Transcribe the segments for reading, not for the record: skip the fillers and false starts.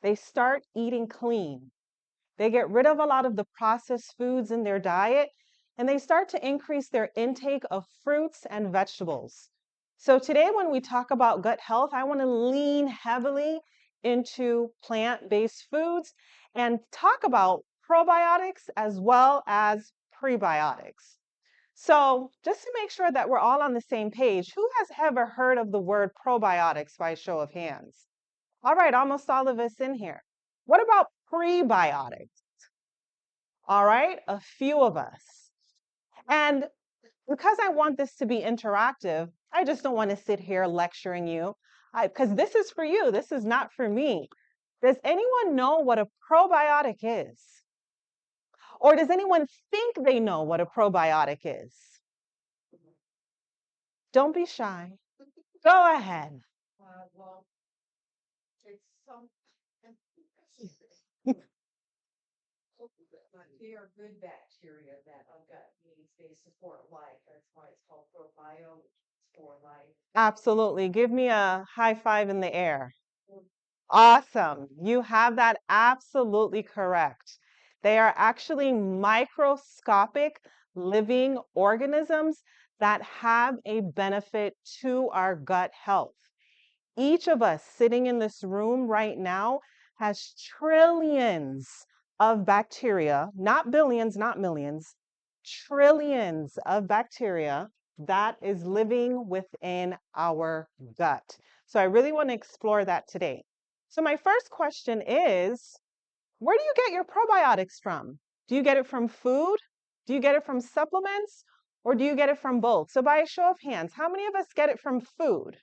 They start eating clean. They get rid of a lot of the processed foods in their diet, and they start to increase their intake of fruits and vegetables. So today, when we talk about gut health, I want to lean heavily into plant-based foods and talk about probiotics as well as prebiotics. So just to make sure that we're all on the same page, who has ever heard of the word probiotics by show of hands? All right, almost all of us in here. What about prebiotics? All right, a few of us. And because I want this to be interactive, I just don't want to sit here lecturing you because this is for you. This is not for me. Does anyone know what a probiotic is? Or does anyone think they know what a probiotic is? Don't be shy. Go ahead. Well, it's some, but they are good bacteria that our gut needs. They support life. That's why it's called probiotics for life. Absolutely. Give me a high five in the air. Awesome. You have that absolutely correct. They are actually microscopic living organisms that have a benefit to our gut health. Each of us sitting in this room right now has trillions of bacteria, not billions, not millions, trillions of bacteria that is living within our gut. So I really want to explore that today. So my first question is, where do you get your probiotics from? Do you get it from food? Do you get it from supplements? Or do you get it from both? So by a show of hands, how many of us get it from food?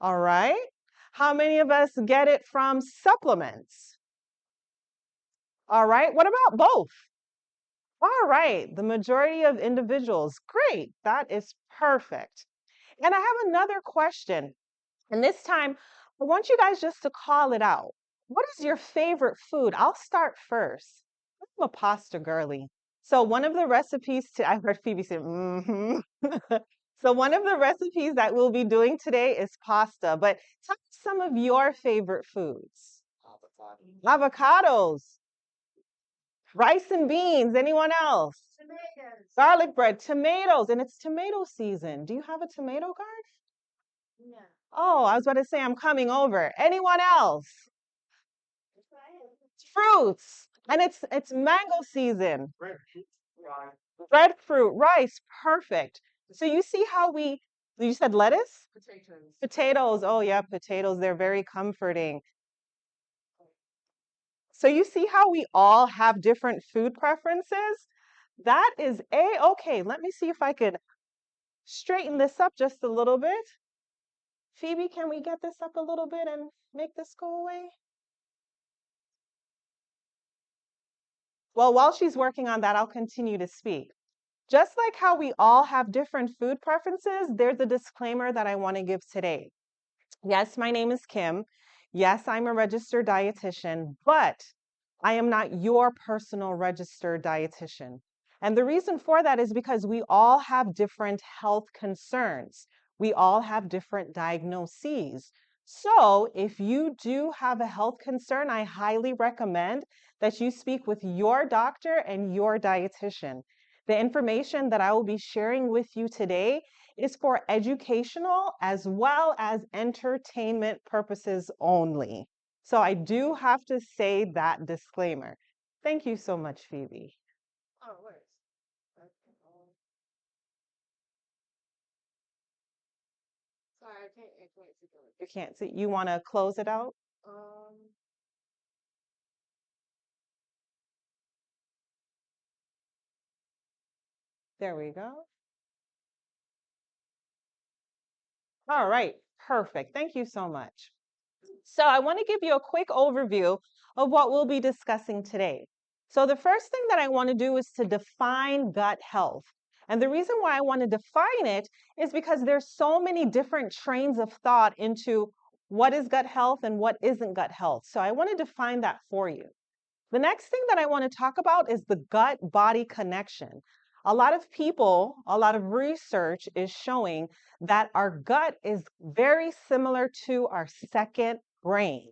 All right. How many of us get it from supplements? All right. What about both? All right. The majority of individuals. Great. That is perfect. And I have another question. And this time, I want you guys just to call it out. What is your favorite food? I'll start first. I'm a pasta girly. So one of the recipes I heard Phoebe say, mm-hmm. So one of the recipes that we'll be doing today is pasta. But tell me some of your favorite foods. Avocados, rice and beans. Anyone else? Tomatoes. Garlic bread, tomatoes, and it's tomato season. Do you have a tomato garden? No. Oh, I was about to say I'm coming over. Anyone else? Fruits. And it's mango season. Breadfruit, rice, perfect. So you see how you said lettuce? Potatoes. Potatoes. Oh yeah, potatoes. They're very comforting. So you see how we all have different food preferences? That is A-okay. Let me see if I could straighten this up just a little bit. Phoebe, can we get this up a little bit and make this go away? Well, while she's working on that, I'll continue to speak. Just like how we all have different food preferences, there's a disclaimer that I want to give today. Yes, my name is Kim. Yes, I'm a registered dietitian, but I am not your personal registered dietitian. And the reason for that is because we all have different health concerns. We all have different diagnoses. So if you do have a health concern, I highly recommend that you speak with your doctor and your dietitian. The information that I will be sharing with you today is for educational as well as entertainment purposes only. So I do have to say that disclaimer. Thank you so much, Phoebe. Oh, where's? Sorry, I can't see You can't see. You want to close it out? Um, There we go. All right, perfect. Thank you so much. So I want to give you a quick overview of what we'll be discussing today. So the first thing that I want to do is to define gut health. And the reason why I want to define it is because there's so many different trains of thought into what is gut health and what isn't gut health. So I want to define that for you. The next thing that I want to talk about is the gut-body connection. A lot of people, a lot of research is showing that our gut is very similar to our second brain.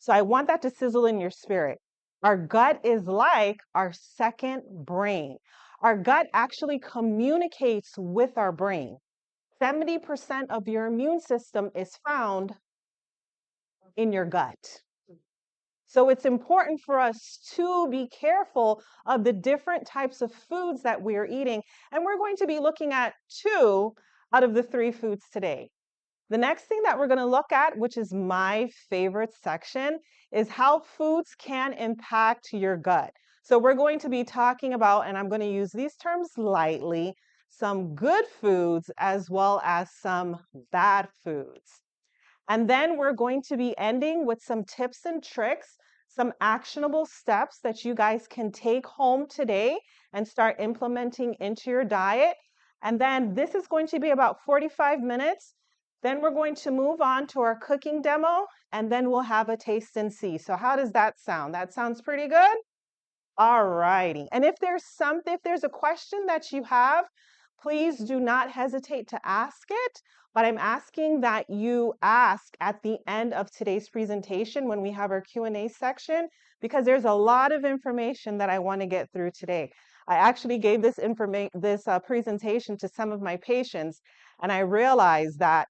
So I want that to sizzle in your spirit. Our gut is like our second brain. Our gut actually communicates with our brain. 70% of your immune system is found in your gut. So it's important for us to be careful of the different types of foods that we're eating. And we're going to be looking at two out of the three foods today. The next thing that we're going to look at, which is my favorite section, is how foods can impact your gut. So we're going to be talking about, and I'm going to use these terms lightly, some good foods as well as some bad foods. And then we're going to be ending with some tips and tricks, some actionable steps that you guys can take home today and start implementing into your diet. And then this is going to be about 45 minutes. Then we're going to move on to our cooking demo, and then we'll have a taste and see. So how does that sound? That sounds pretty good? All righty. And if there's a question that you have, please do not hesitate to ask it. But I'm asking that you ask at the end of today's presentation when we have our Q&A section, because there's a lot of information that I want to get through today. I actually gave this presentation to some of my patients, and I realized that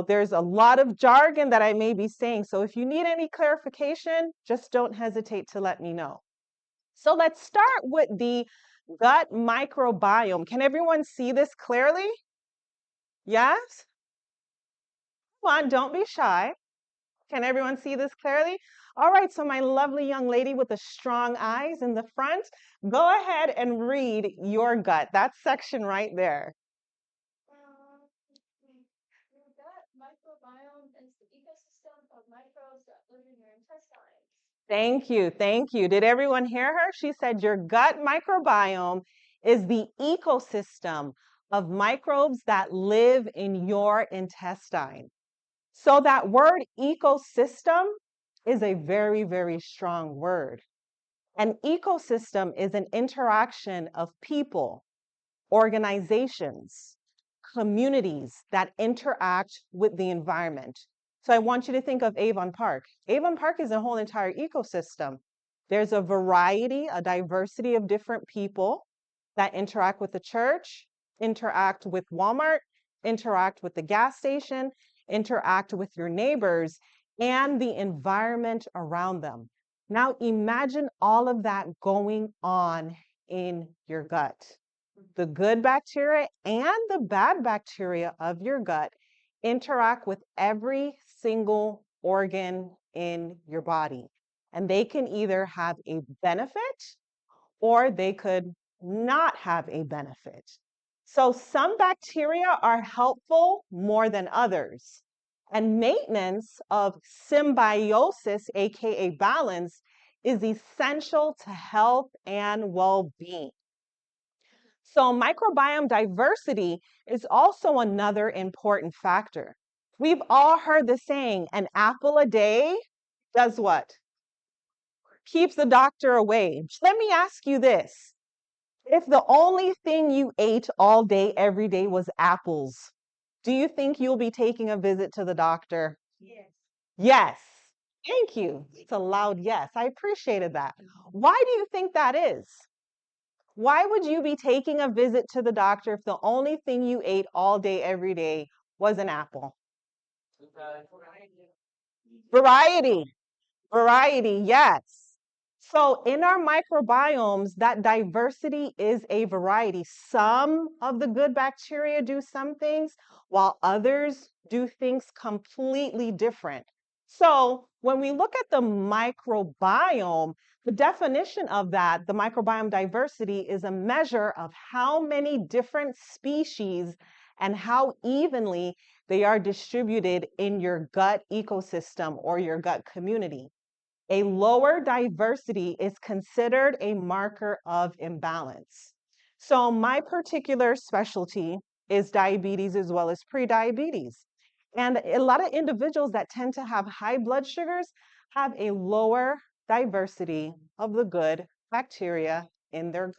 there's a lot of jargon that I may be saying. So if you need any clarification, just don't hesitate to let me know. So let's start with the gut microbiome. Can everyone see this clearly? Yes? Come on, don't be shy. Can everyone see this clearly? All right, so my lovely young lady with the strong eyes in the front, go ahead and read your gut. That section right there. Your gut microbiome is the ecosystem of microbes that live in your intestines. Thank you. Thank you. Did everyone hear her? She said your gut microbiome is the ecosystem of microbes that live in your intestine. So that word ecosystem is a very, very strong word. An ecosystem is an interaction of people, organizations, communities that interact with the environment. So I want you to think of Avon Park. Avon Park is a whole entire ecosystem. There's a variety, a diversity of different people that interact with the church, interact with Walmart, interact with the gas station, interact with your neighbors and the environment around them. Now imagine all of that going on in your gut. The good bacteria and the bad bacteria of your gut interact with every single organ in your body. And they can either have a benefit or they could not have a benefit. So some bacteria are helpful more than others. And maintenance of symbiosis, aka balance, is essential to health and well-being. So microbiome diversity is also another important factor. We've all heard the saying, an apple a day does what? Keeps the doctor away. Let me ask you this. If the only thing you ate all day, every day was apples, do you think you'll be taking a visit to the doctor? Yes. Yes. Thank you. It's a loud yes. I appreciated that. Why do you think that is? Why would you be taking a visit to the doctor if the only thing you ate all day, every day was an apple? Variety. Variety, yes. So in our microbiomes, that diversity is a variety. Some of the good bacteria do some things, while others do things completely different. So when we look at the microbiome, the definition of that, the microbiome diversity, is a measure of how many different species and how evenly they are distributed in your gut ecosystem or your gut community. A lower diversity is considered a marker of imbalance. So my particular specialty is diabetes as well as prediabetes. And a lot of individuals that tend to have high blood sugars have a lower diversity of the good bacteria in their gut.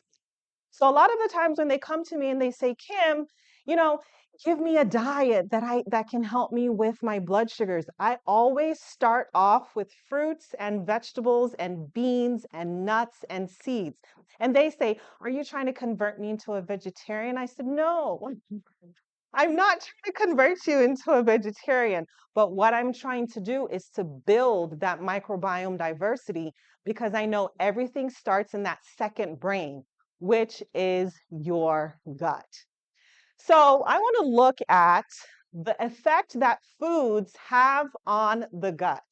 So a lot of the times when they come to me and they say, Kim, you know, give me a diet that can help me with my blood sugars. I always start off with fruits and vegetables and beans and nuts and seeds. And they say, are you trying to convert me into a vegetarian? I said, no, I'm not trying to convert you into a vegetarian, but what I'm trying to do is to build that microbiome diversity because I know everything starts in that second brain, which is your gut. So I want to look at the effect that foods have on the gut.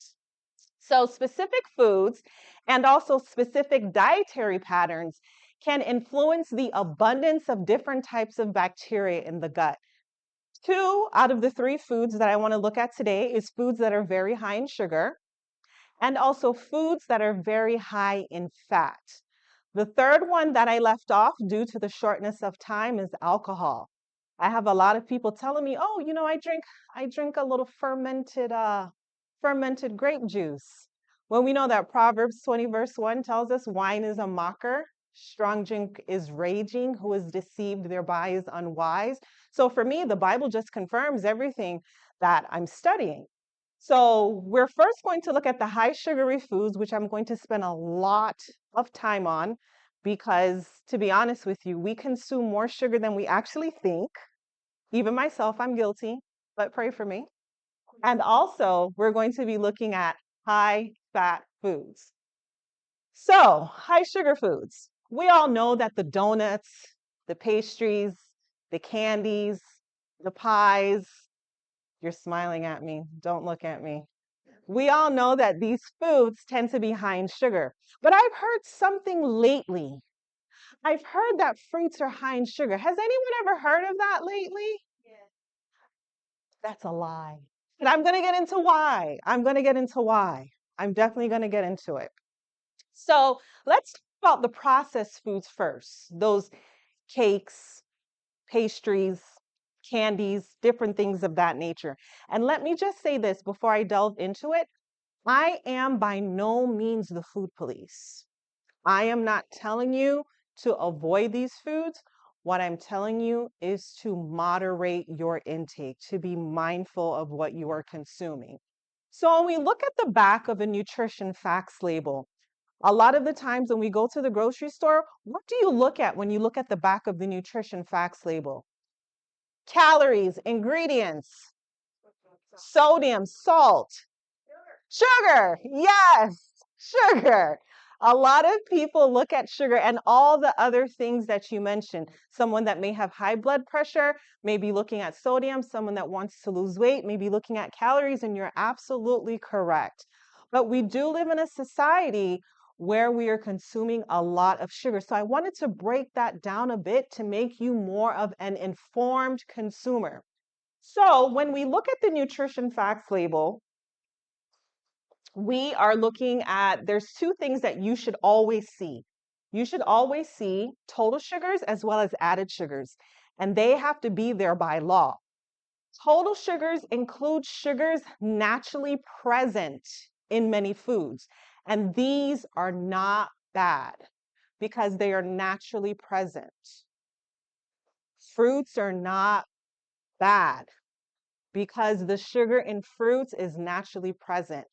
So specific foods and also specific dietary patterns can influence the abundance of different types of bacteria in the gut. Two out of the three foods that I want to look at today is foods that are very high in sugar and also foods that are very high in fat. The third one that I left off due to the shortness of time is alcohol. I have a lot of people telling me, "Oh, I drink a little fermented grape juice." When we know that Proverbs 20 verse 1 tells us wine is a mocker, strong drink is raging, who is deceived thereby is unwise. So for me, the Bible just confirms everything that I'm studying. So we're first going to look at the high sugary foods, which I'm going to spend a lot of time on because, to be honest with you, we consume more sugar than we actually think. Even myself, I'm guilty, but pray for me. And also, we're going to be looking at high fat foods. So, high sugar foods. We all know that the donuts, the pastries, the candies, the pies, you're smiling at me. Don't look at me. We all know that these foods tend to be high in sugar. But I've heard something lately. I've heard that fruits are high in sugar. Has anyone ever heard of that lately? Yeah. That's a lie. And I'm going to get into why. I'm going to get into why. I'm definitely going to get into it. So let's talk about the processed foods first. Those cakes, pastries, candies, different things of that nature. And let me just say this before I delve into it. I am by no means the food police. I am not telling you to avoid these foods. What I'm telling you is to moderate your intake, to be mindful of what you are consuming. So when we look at the back of a nutrition facts label, a lot of the times when we go to the grocery store, what do you look at when you look at the back of the nutrition facts label? Calories, ingredients, sodium, salt, sugar, yes, sugar. A lot of people look at sugar and all the other things that you mentioned. Someone that may have high blood pressure may be looking at sodium. Someone that wants to lose weight may be looking at calories, and you're absolutely correct. But we do live in a society where we are consuming a lot of sugar. So I wanted to break that down a bit to make you more of an informed consumer. So when we look at the nutrition facts label, we are looking at, there's two things that you should always see. You should always see total sugars as well as added sugars, and they have to be there by law. Total sugars include sugars naturally present in many foods, and these are not bad because they are naturally present. Fruits are not bad because the sugar in fruits is naturally present.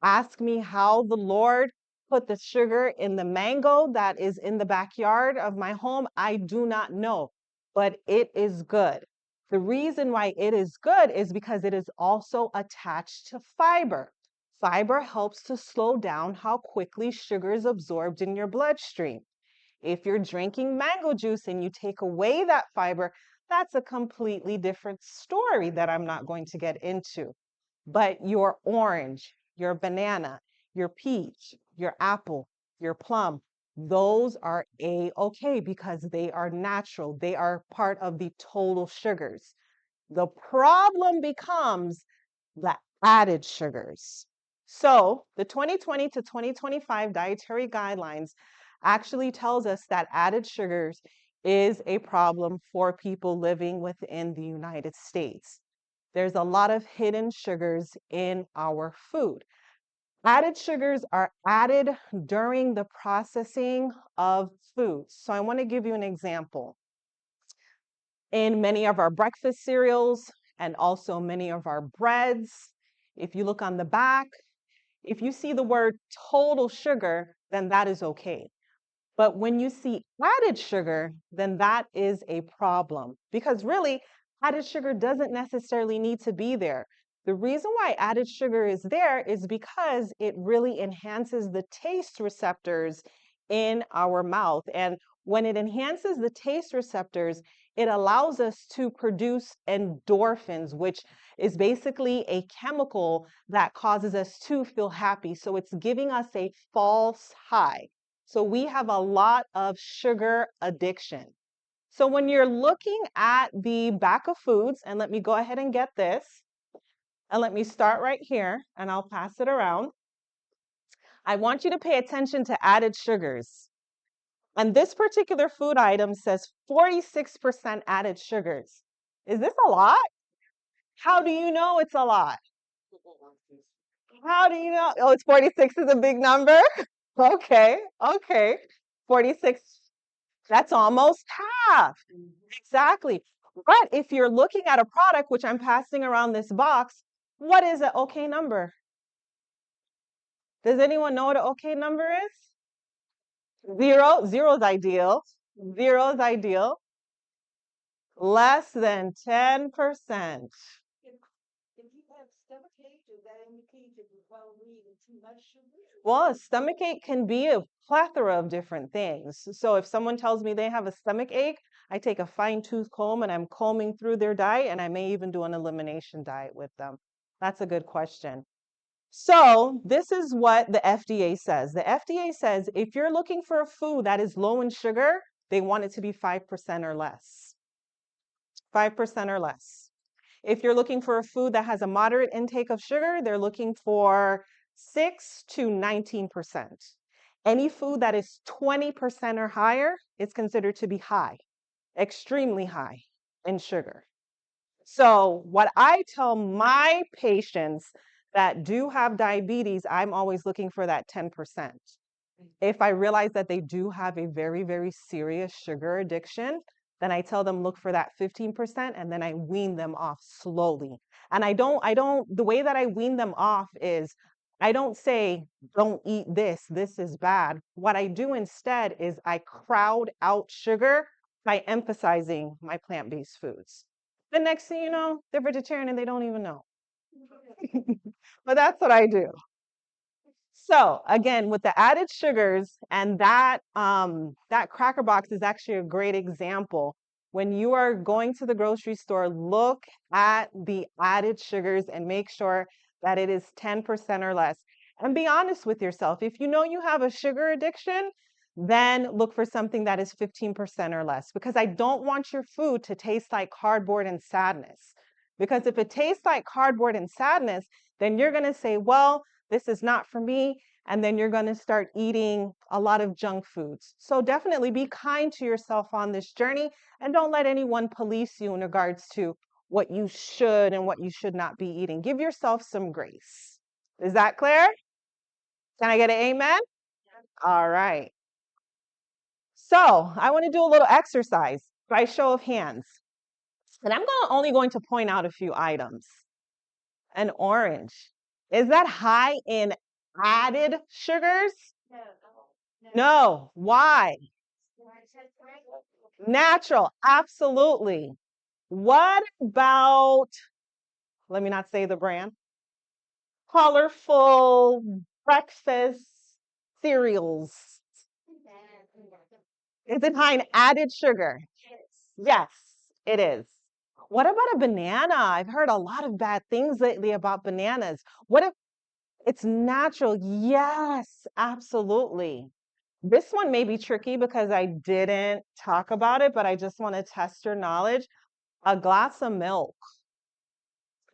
Ask me how the Lord put the sugar in the mango that is in the backyard of my home. I do not know, but it is good. The reason why it is good is because it is also attached to fiber. Fiber helps to slow down how quickly sugar is absorbed in your bloodstream. If you're drinking mango juice and you take away that fiber, that's a completely different story that I'm not going to get into. But your orange, your banana, your peach, your apple, your plum, those are a-okay because they are natural. They are part of the total sugars. The problem becomes the added sugars. So the 2020 to 2025 dietary guidelines actually tells us that added sugars is a problem for people living within the United States. There's a lot of hidden sugars in our food. Added sugars are added during the processing of foods. So I want to give you an example. In many of our breakfast cereals and also many of our breads, if you look on the back, if you see the word total sugar, then that is okay. But when you see added sugar, then that is a problem because really added sugar doesn't necessarily need to be there. The reason why added sugar is there is because it really enhances the taste receptors in our mouth. And when it enhances the taste receptors, it allows us to produce endorphins, which is basically a chemical that causes us to feel happy. So it's giving us a false high. So we have a lot of sugar addiction. So when you're looking at the back of foods, and let me go ahead and get this, and let me start right here, and I'll pass it around. I want you to pay attention to added sugars. And this particular food item says 46% added sugars. Is this a lot? How do you know it's a lot? How do you know? Oh, it's 46 is a big number? Okay, okay. 46, that's almost half. Exactly. But if you're looking at a product, which I'm passing around this box, what is an okay number? Does anyone know what an okay number is? Zero. Zero is ideal. Zero is ideal. Less than 10%. If you have stomachache, does that indicate that you're probably eating too much sugar? Well, a stomach ache can be a plethora of different things. So if someone tells me they have a stomach ache, I take a fine-tooth comb and I'm combing through their diet, and I may even do an elimination diet with them. That's a good question. So this is what the FDA says. The FDA says if you're looking for a food that is low in sugar, they want it to be 5% or less. 5% or less. If you're looking for a food that has a moderate intake of sugar, they're looking for 6 to 19%. Any food that is 20% or higher is considered to be high, extremely high in sugar. So, what I tell my patients that do have diabetes, I'm always looking for that 10%. If I realize that they do have a very, very serious sugar addiction, then I tell them look for that 15% and then I wean them off slowly. And the way that I wean them off is I don't say, don't eat this is bad. What I do instead is I crowd out sugar by emphasizing my plant-based foods. The next thing you know, they're vegetarian and they don't even know. But that's what I do. So again, with the added sugars and that cracker box is actually a great example. When you are going to the grocery store, look at the added sugars and make sure that it is 10% or less. And be honest with yourself. If you know you have a sugar addiction, then look for something that is 15% or less because I don't want your food to taste like cardboard and sadness. Because if it tastes like cardboard and sadness, then you're going to say, well, this is not for me. And then you're going to start eating a lot of junk foods. So definitely be kind to yourself on this journey and don't let anyone police you in regards to what you should and what you should not be eating. Give yourself some grace. Is that clear? Can I get an amen? All right. So I want to do a little exercise by show of hands. And only going to point out a few items. An orange. Is that high in added sugars? No. No. Why? Natural. Absolutely. What about, let me not say the brand, colorful breakfast cereals? Is it high in added sugar? Yes, it is. What about a banana? I've heard a lot of bad things lately about bananas. What if it's natural? Yes, absolutely. This one may be tricky because I didn't talk about it, but I just want to test your knowledge. A glass of milk.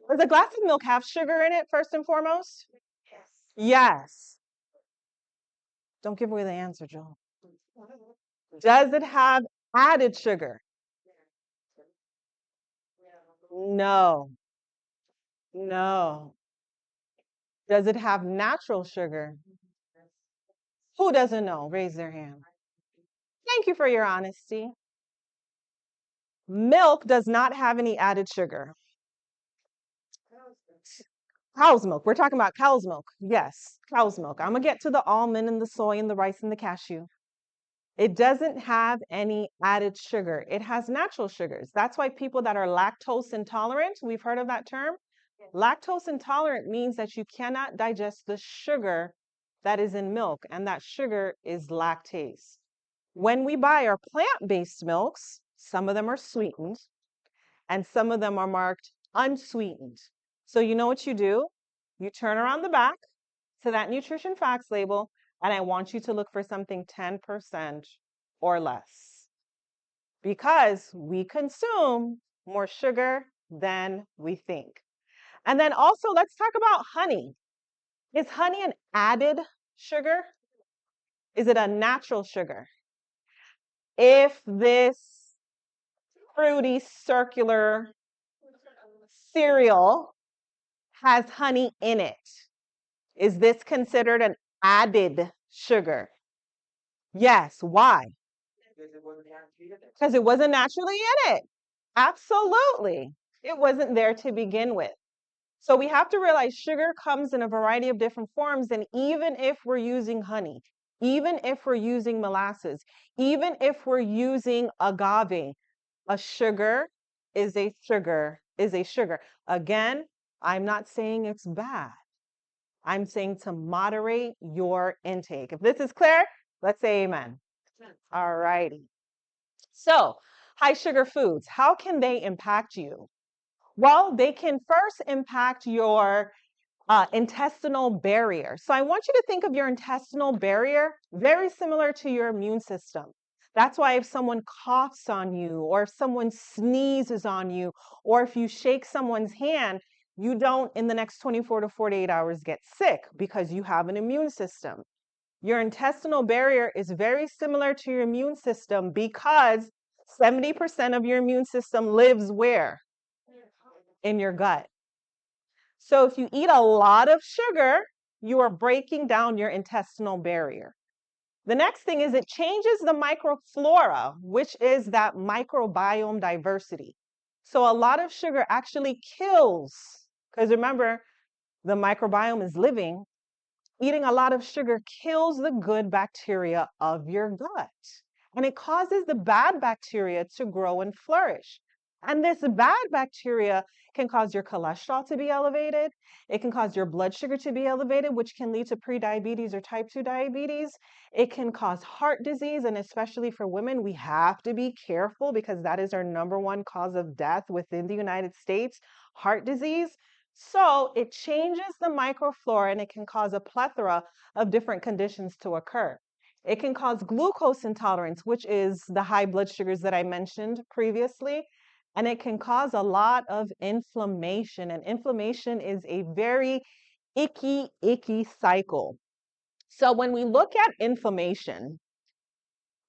Does a glass of milk have sugar in it, first and foremost? Yes. Yes. Don't give away the answer, Joel. Does it have added sugar? No. No. Does it have natural sugar? Who doesn't know? Raise their hand. Thank you for your honesty. Milk does not have any added sugar. Cow's milk. We're talking about cow's milk. Yes, cow's milk. I'm going to get to the almond and the soy and the rice and the cashew. It doesn't have any added sugar. It has natural sugars. That's why people that are lactose intolerant, we've heard of that term. Lactose intolerant means that you cannot digest the sugar that is in milk, and that sugar is lactase. When we buy our plant-based milks, some of them are sweetened and some of them are marked unsweetened. So you know what you do? You turn around the back to that nutrition facts label, and I want you to look for something 10% or less because we consume more sugar than we think. And then also, let's talk about honey. Is honey an added sugar? Is it a natural sugar? If this fruity circular cereal has honey in it, is this considered an added sugar? Yes. Why? Because it wasn't naturally in it. Absolutely. It wasn't there to begin with. So we have to realize sugar comes in a variety of different forms. And even if we're using honey, even if we're using molasses, even if we're using agave, a sugar is a sugar, is a sugar. Again, I'm not saying it's bad. I'm saying to moderate your intake. If this is clear, let's say amen. All righty. So, high sugar foods, how can they impact you? Well, they can first impact your intestinal barrier. So I want you to think of your intestinal barrier very similar to your immune system. That's why if someone coughs on you, or if someone sneezes on you, or if you shake someone's hand, you don't in the next 24 to 48 hours get sick because you have an immune system. Your intestinal barrier is very similar to your immune system because 70% of your immune system lives where? In your gut. So if you eat a lot of sugar, you are breaking down your intestinal barrier. The next thing is it changes the microflora, which is that microbiome diversity. So a lot of sugar actually kills, because remember, the microbiome is living. Eating a lot of sugar kills the good bacteria of your gut, and it causes the bad bacteria to grow and flourish. And this bad bacteria can cause your cholesterol to be elevated. It can cause your blood sugar to be elevated, which can lead to prediabetes or type 2 diabetes. It can cause heart disease, and especially for women, we have to be careful because that is our number one cause of death within the United States, heart disease. So it changes the microflora and it can cause a plethora of different conditions to occur. It can cause glucose intolerance, which is the high blood sugars that I mentioned previously. And it can cause a lot of inflammation. And inflammation is a very icky cycle. So when we look at inflammation,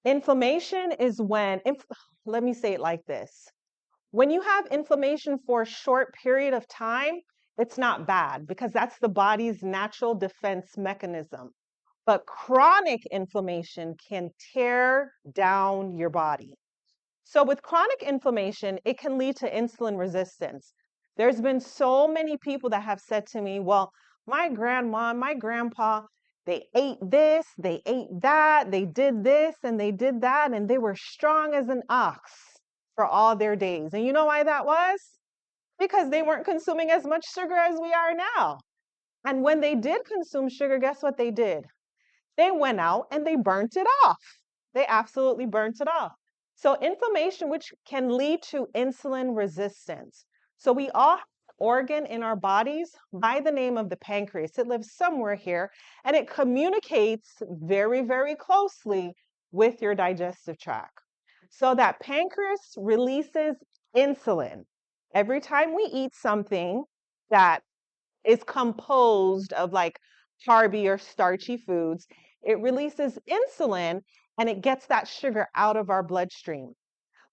inflammation is when, let me say it like this. When you have inflammation for a short period of time, it's not bad because that's the body's natural defense mechanism. But chronic inflammation can tear down your body. So with chronic inflammation, it can lead to insulin resistance. There's been so many people that have said to me, well, my grandma, my grandpa, they ate this, they ate that, they did this, and they did that, and they were strong as an ox for all their days. And you know why that was? Because they weren't consuming as much sugar as we are now. And when they did consume sugar, guess what they did? They went out and they burnt it off. They absolutely burnt it off. So inflammation, which can lead to insulin resistance. So we all have an organ in our bodies by the name of the pancreas. It lives somewhere here and it communicates very closely with your digestive tract. So that pancreas releases insulin. Every time we eat something that is composed of like carby or starchy foods, it releases insulin and it gets that sugar out of our bloodstream.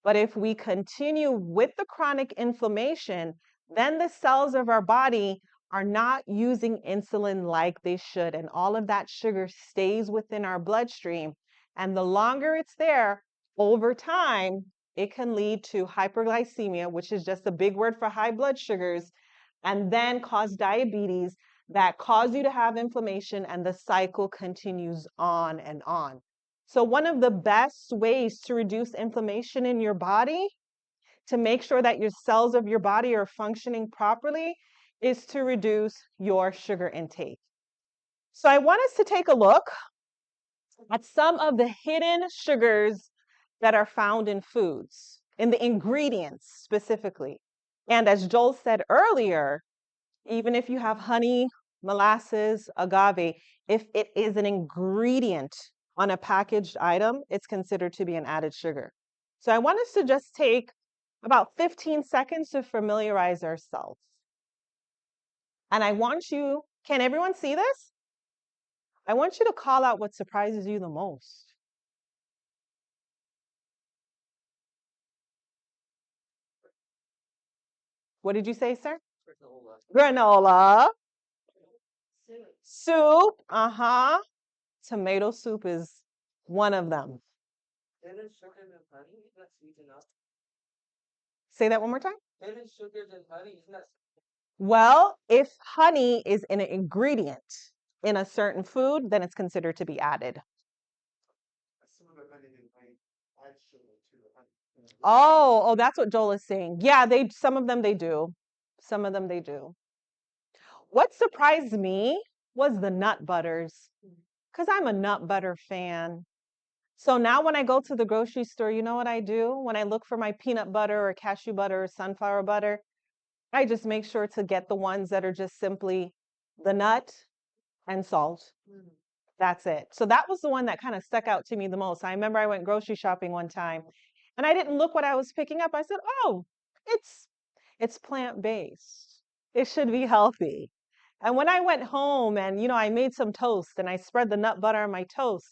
But if we continue with the chronic inflammation, then the cells of our body are not using insulin like they should, and all of that sugar stays within our bloodstream. And the longer it's there, over time, it can lead to hyperglycemia, which is just a big word for high blood sugars, and then cause diabetes that cause you to have inflammation, and the cycle continues on and on. So one of the best ways to reduce inflammation in your body, to make sure that your cells of your body are functioning properly, is to reduce your sugar intake. So I want us to take a look at some of the hidden sugars that are found in foods, in the ingredients specifically. And as Joel said earlier, even if you have honey, molasses, agave, if it is an ingredient on a packaged item, it's considered to be an added sugar. So I want us to just take about 15 seconds to familiarize ourselves. And I want you, can everyone see this? I want you to call out what surprises you the most. What did you say, sir? Granola. Soup. Uh-huh. Tomato soup is one of them. Hidden sugars in honey, isn't that sweet enough? Say that one more time. Hidden sugars in honey, isn't that Well, if honey is an ingredient in a certain food, then it's considered to be added. some of the honey in honey add sugar to the honey? Oh, that's what Joel is saying. Yeah, some of them they do. Some of them they do. What surprised me was the nut butters, because I'm a nut butter fan. So now when I go to the grocery store, you know what I do? When I look for my peanut butter or cashew butter or sunflower butter, I just make sure to get the ones that are just simply the nut and salt. That's it. So that was the one that kind of stuck out to me the most. I remember I went grocery shopping one time and I didn't look what I was picking up. I said, "Oh, it's it's plant-based. It should be healthy." And when I went home and I made some toast and I spread the nut butter on my toast,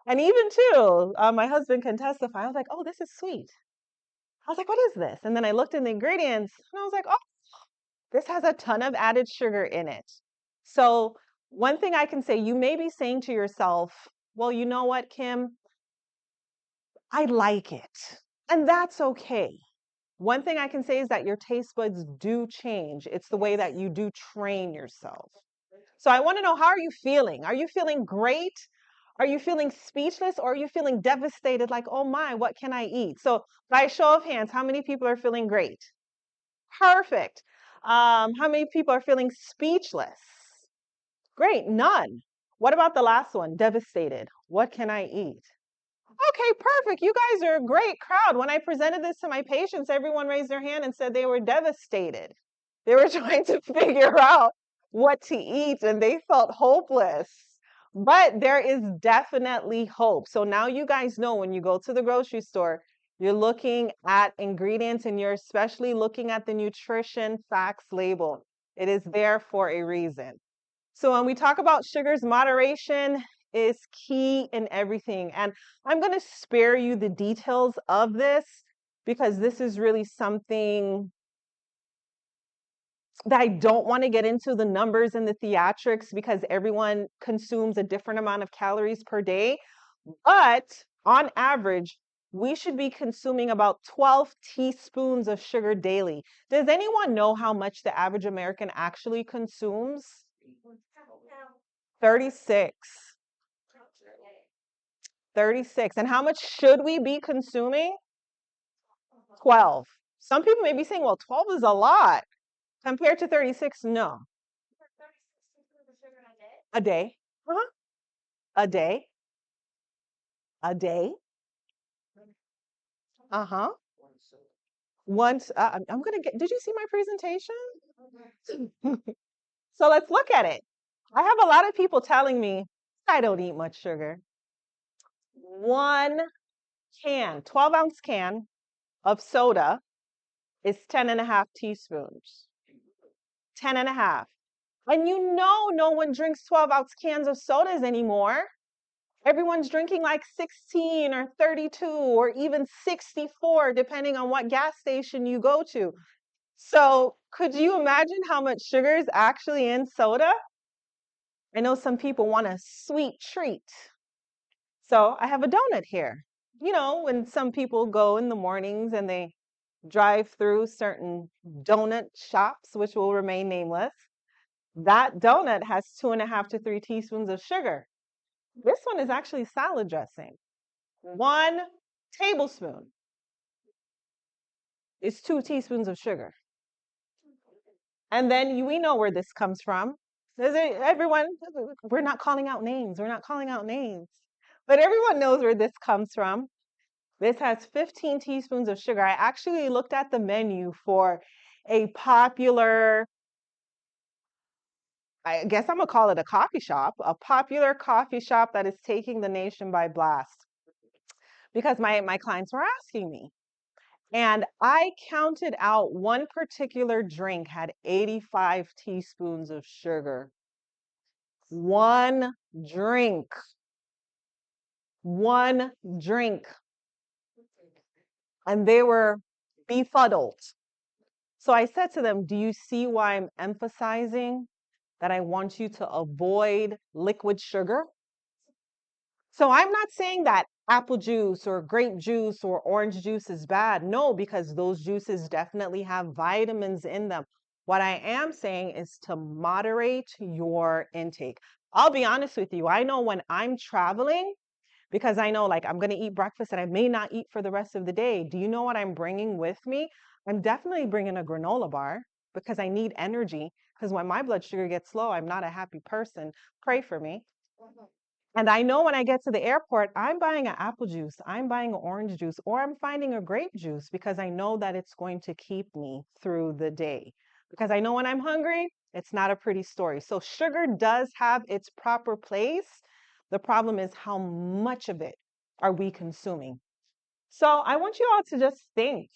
and even too, my husband can testify. I was like, "Oh, this is sweet." I was like, "What is this?" And then I looked in the ingredients and I was like, "Oh, this has a ton of added sugar in it." So one thing I can say, you may be saying to yourself, "Well, you know what, Kim? I like it." And that's okay. One thing I can say is that your taste buds do change. It's the way that you do train yourself. So I want to know, how are you feeling? Are you feeling great? Are you feeling speechless, or are you feeling devastated like, "Oh my, what can I eat?" So by a show of hands, how many people are feeling great? Perfect. How many people are feeling speechless? Great, none. What about the last one? Devastated. What can I eat? Okay, perfect. You guys are a great crowd. When I presented this to my patients, everyone raised their hand and said they were devastated. They were trying to figure out what to eat and they felt hopeless. But there is definitely hope. So now you guys know, when you go to the grocery store, you're looking at ingredients and you're especially looking at the nutrition facts label. It is there for a reason. So when we talk about sugars, moderation is key in everything. And I'm going to spare you the details of this because this is really something that I don't want to get into the numbers and the theatrics, because everyone consumes a different amount of calories per day. But on average, we should be consuming about 12 teaspoons of sugar daily. Does anyone know how much the average American actually consumes? 36. 36. And how much should we be consuming? 12. Some people may be saying, "Well, 12 is a lot." Compared to 36, no. A day. Uh-huh. A day. A day. Uh-huh. Once, I'm gonna get, did you see my presentation? So let's look at it. I have a lot of people telling me I don't eat much sugar. One can, 12-ounce can of soda is 10 and a half teaspoons. 10 and a half. And no one drinks 12-ounce cans of sodas anymore. Everyone's drinking like 16 or 32 or even 64, depending on what gas station you go to. So, could you imagine how much sugar is actually in soda? I know some people want a sweet treat. So, I have a donut here. You know, when some people go in the mornings and they drive through certain donut shops, which will remain nameless, that donut has 2.5 to 3 teaspoons of sugar. This one is actually salad dressing. 1 tablespoon is 2 teaspoons of sugar. And then we know where this comes from. Everyone, we're not calling out names. We're not calling out names. But everyone knows where this comes from. This has 15 teaspoons of sugar. I actually looked at the menu for a popular, I guess I'm gonna call it a popular coffee shop that is taking the nation by blast because my clients were asking me. And I counted out one particular drink had 85 teaspoons of sugar. One drink, one drink. And they were befuddled. So I said to them, do you see why I'm emphasizing that I want you to avoid liquid sugar? So I'm not saying that apple juice or grape juice or orange juice is bad. No, because those juices definitely have vitamins in them. What I am saying is to moderate your intake. I'll be honest with you. I know when I'm traveling, because I know like I'm going to eat breakfast and I may not eat for the rest of the day. Do you know what I'm bringing with me? I'm definitely bringing a granola bar because I need energy. Because when my blood sugar gets low, I'm not a happy person. Pray for me. And I know when I get to the airport, I'm buying an apple juice, I'm buying an orange juice, or I'm finding a grape juice because I know that it's going to keep me through the day. Because I know when I'm hungry, it's not a pretty story. So sugar does have its proper place. The problem is how much of it are we consuming? So I want you all to just think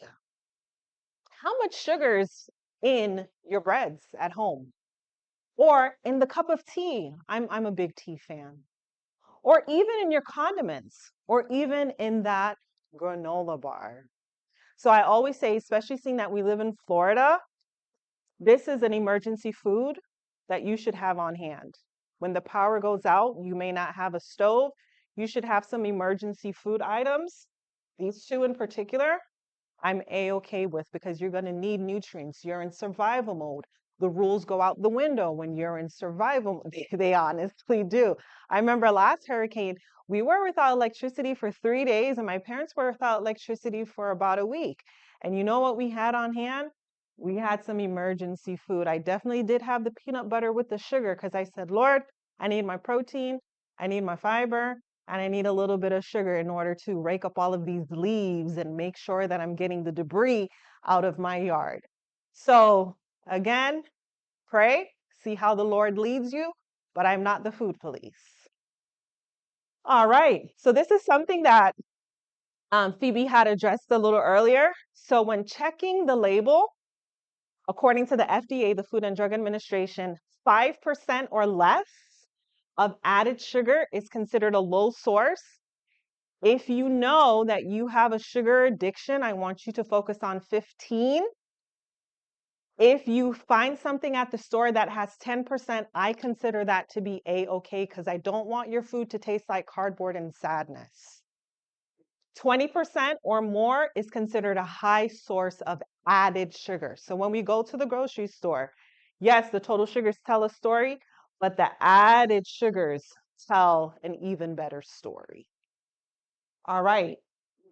how much sugar's in your breads at home or in the cup of tea. I'm a big tea fan or even in your condiments, or even in that granola bar. So I always say, especially seeing that we live in Florida, this is an emergency food that you should have on hand. When the power goes out, you may not have a stove. You should have some emergency food items. These two in particular, I'm a-okay with because you're going to need nutrients. You're in survival mode. The rules go out the window when you're in survival. They honestly do. I remember last hurricane, we were without electricity for 3 days, and my parents were without electricity for about a week. And you know what we had on hand? We had some emergency food. I definitely did have the peanut butter with the sugar because I said, Lord, I need my protein, I need my fiber, and I need a little bit of sugar in order to rake up all of these leaves and make sure that I'm getting the debris out of my yard. So, again, pray, see how the Lord leads you, but I'm not the food police. All right, so this is something that Phoebe had addressed a little earlier. So, when checking the label, according to the FDA, the Food and Drug Administration, 5% or less of added sugar is considered a low source. If you know that you have a sugar addiction, I want you to focus on 15. If you find something at the store that has 10%, I consider that to be a-okay because I don't want your food to taste like cardboard and sadness. 20% or more is considered a high source of added sugar. So when we go to the grocery store, yes, the total sugars tell a story, but the added sugars tell an even better story. All right.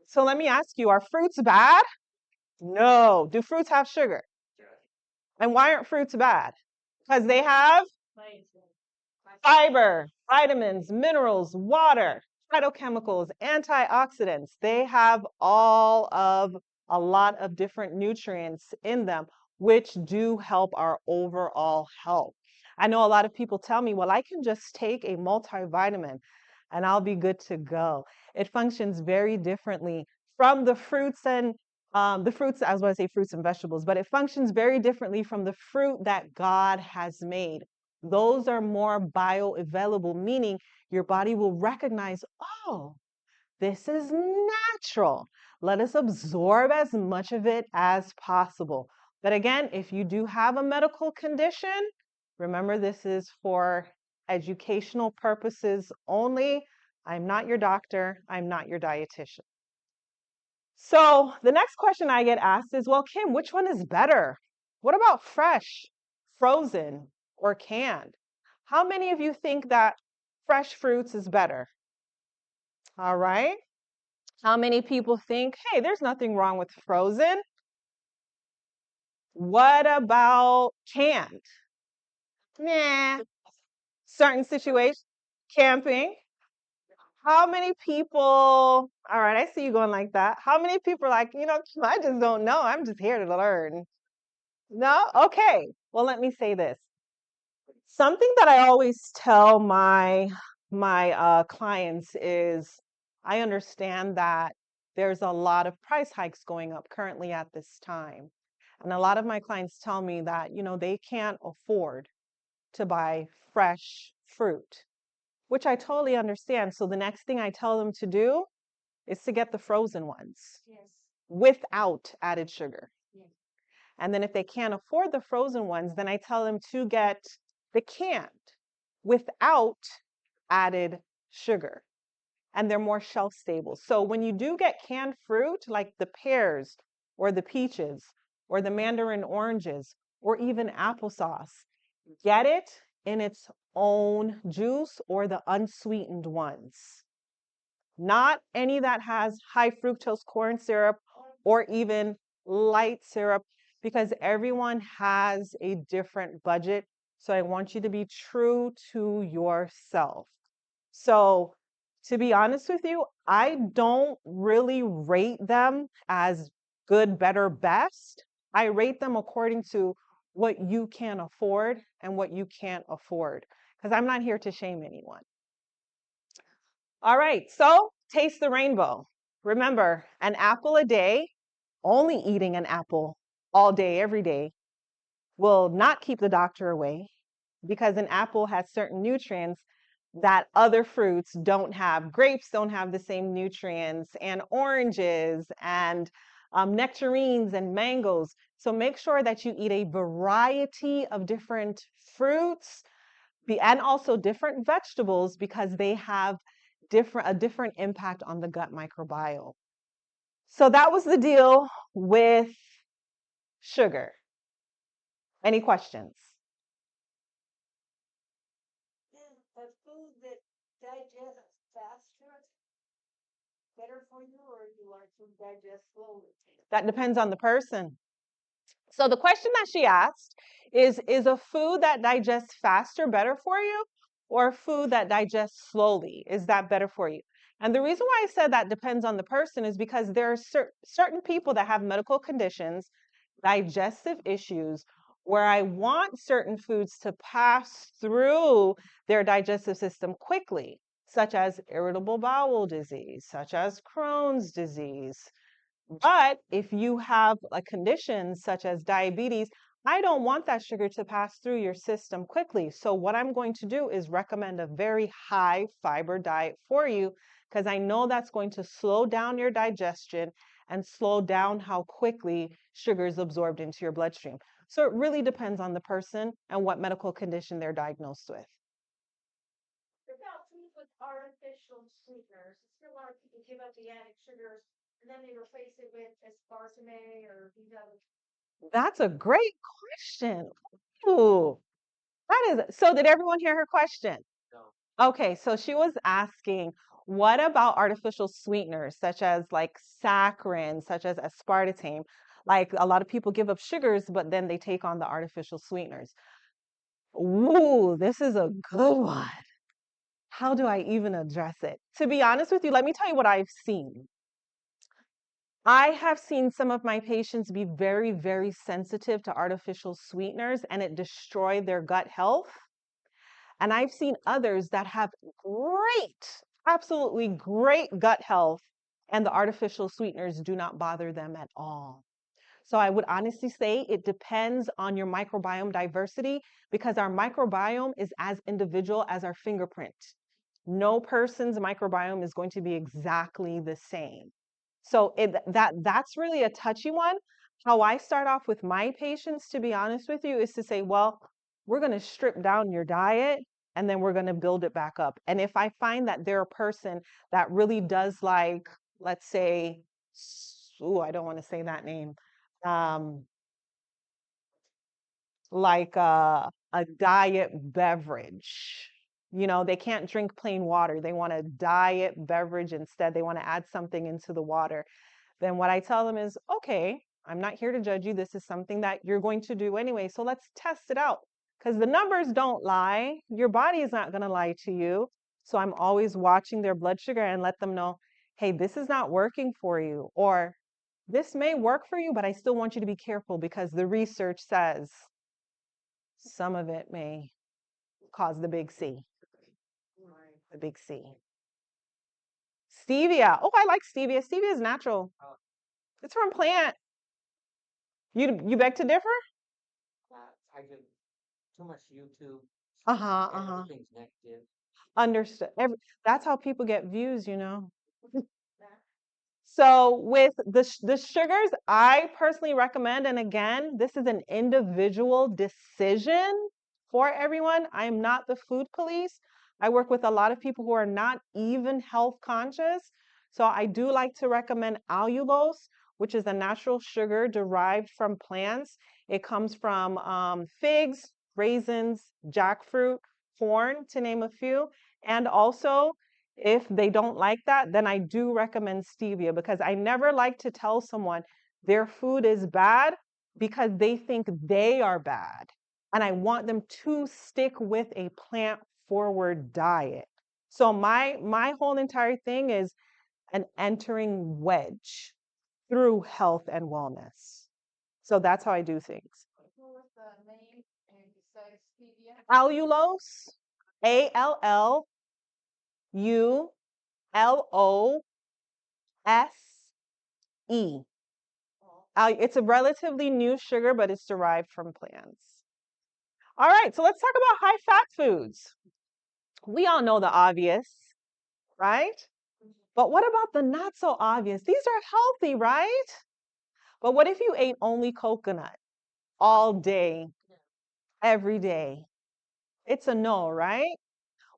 So let me ask you, are fruits bad? No. Do fruits have sugar? And why aren't fruits bad? Because they have fiber, vitamins, minerals, water, phytochemicals, antioxidants. They have all of a lot of different nutrients in them, which do help our overall health. I know a lot of people tell me, well, I can just take a multivitamin and I'll be good to go. It functions very differently from the fruits and the fruits, I was going to say fruits and vegetables, but it functions very differently from the fruit that God has made. Those are more bioavailable, meaning your body will recognize, oh, this is natural. Let us absorb as much of it as possible. But again, if you do have a medical condition, remember this is for educational purposes only. I'm not your doctor. I'm not your dietitian. So the next question I get asked is, well, Kim, which one is better? What about fresh, frozen, or canned? How many of you think that fresh fruits is better? All right. How many people think, hey, there's nothing wrong with frozen? What about canned? Nah, certain situations, camping. How many people, all right, I see you going like that. How many people are like, I just don't know. I'm just here to learn. No? Okay. Well, let me say this. Something that I always tell my clients is I understand that there's a lot of price hikes going up currently at this time. And a lot of my clients tell me that, they can't afford to buy fresh fruit, which I totally understand. So the next thing I tell them to do is to get the frozen ones Yes. without added sugar. Yes. And then if they can't afford the frozen ones, then I tell them to get the canned without added sugar. And they're more shelf stable. So when you do get canned fruit, like the pears or the peaches or the mandarin oranges or even applesauce, get it in its own juice or the unsweetened ones. Not any that has high fructose corn syrup or even light syrup, because everyone has a different budget. So I want you to be true to yourself. So, to be honest with you, I don't really rate them as good, better, best. I rate them according to what you can afford and what you can't afford, because I'm not here to shame anyone. All right, so taste the rainbow. Remember, an apple a day, only eating an apple all day, every day, will not keep the doctor away, because an apple has certain nutrients that other fruits don't have. Grapes don't have the same nutrients, and oranges, and nectarines, and mangoes. So make sure that you eat a variety of different fruits and also different vegetables, because they have a different impact on the gut microbiome. So that was the deal with sugar. Any questions? Is a food that digests faster better for you, or do you like to digest slowly? That depends on the person. So the question that she asked is a food that digests faster better for you, or food that digests slowly? Is that better for you? And the reason why I said that depends on the person is because there are certain people that have medical conditions, digestive issues, where I want certain foods to pass through their digestive system quickly, such as irritable bowel disease, such as Crohn's disease. But if you have a condition such as diabetes, I don't want that sugar to pass through your system quickly. So what I'm going to do is recommend a very high fiber diet for you, because I know that's going to slow down your digestion and slow down how quickly sugar is absorbed into your bloodstream. So it really depends on the person and what medical condition they're diagnosed with. About foods with artificial sweeteners, still a lot of people give up the added sugars and then they replace it with aspartame or these other. That's a great question. Ooh, that is so. Did everyone hear her question? Okay, so she was asking, what about artificial sweeteners such as like saccharin, such as aspartame? Like a lot of people give up sugars, but then they take on the artificial sweeteners. Ooh, this is a good one. How do I even address it? To be honest with you, let me tell you what I've seen. I have seen some of my patients be very, very sensitive to artificial sweeteners, and it destroyed their gut health. And I've seen others that have great, absolutely great gut health, and the artificial sweeteners do not bother them at all. So I would honestly say it depends on your microbiome diversity, because our microbiome is as individual as our fingerprint. No person's microbiome is going to be exactly the same. So that's really a touchy one. How I start off with my patients, to be honest with you, is to say, well, we're going to strip down your diet and then we're going to build it back up. And if I find that they're a person that really does like, let's say, oh, I don't want to say that name, um, like a diet beverage. You know, they can't drink plain water. They want a diet beverage instead. They want to add something into the water. Then what I tell them is, okay, I'm not here to judge you. This is something that you're going to do anyway. So let's test it out. Because the numbers don't lie. Your body is not going to lie to you. So I'm always watching their blood sugar and let them know, hey, this is not working for you. Or this may work for you, but I still want you to be careful because the research says some of it may cause the big C, the big C. Stevia. Oh, I like stevia. Stevia is natural. It's from plant. You beg to differ? I do too much YouTube. Uh-huh, uh-huh. Everything's negative. Understood. That's how people get views, you know. So with the sugars, I personally recommend, and again, this is an individual decision for everyone. I am not the food police. I work with a lot of people who are not even health conscious. So I do like to recommend allulose, which is a natural sugar derived from plants. It comes from figs, raisins, jackfruit, corn, to name a few, and also if they don't like that, then I do recommend stevia because I never like to tell someone their food is bad because they think they are bad. And I want them to stick with a plant forward diet. So my whole entire thing is an entering wedge through health and wellness. So that's how I do things. What was the name and besides stevia? Allulose, Allulose. Oh, It's a relatively new sugar, but it's derived from plants. All right, so let's talk about high fat foods. We all know the obvious, right? But what about the not so obvious? These are healthy, right? But what if you ate only coconut all day, every day? It's a no, right?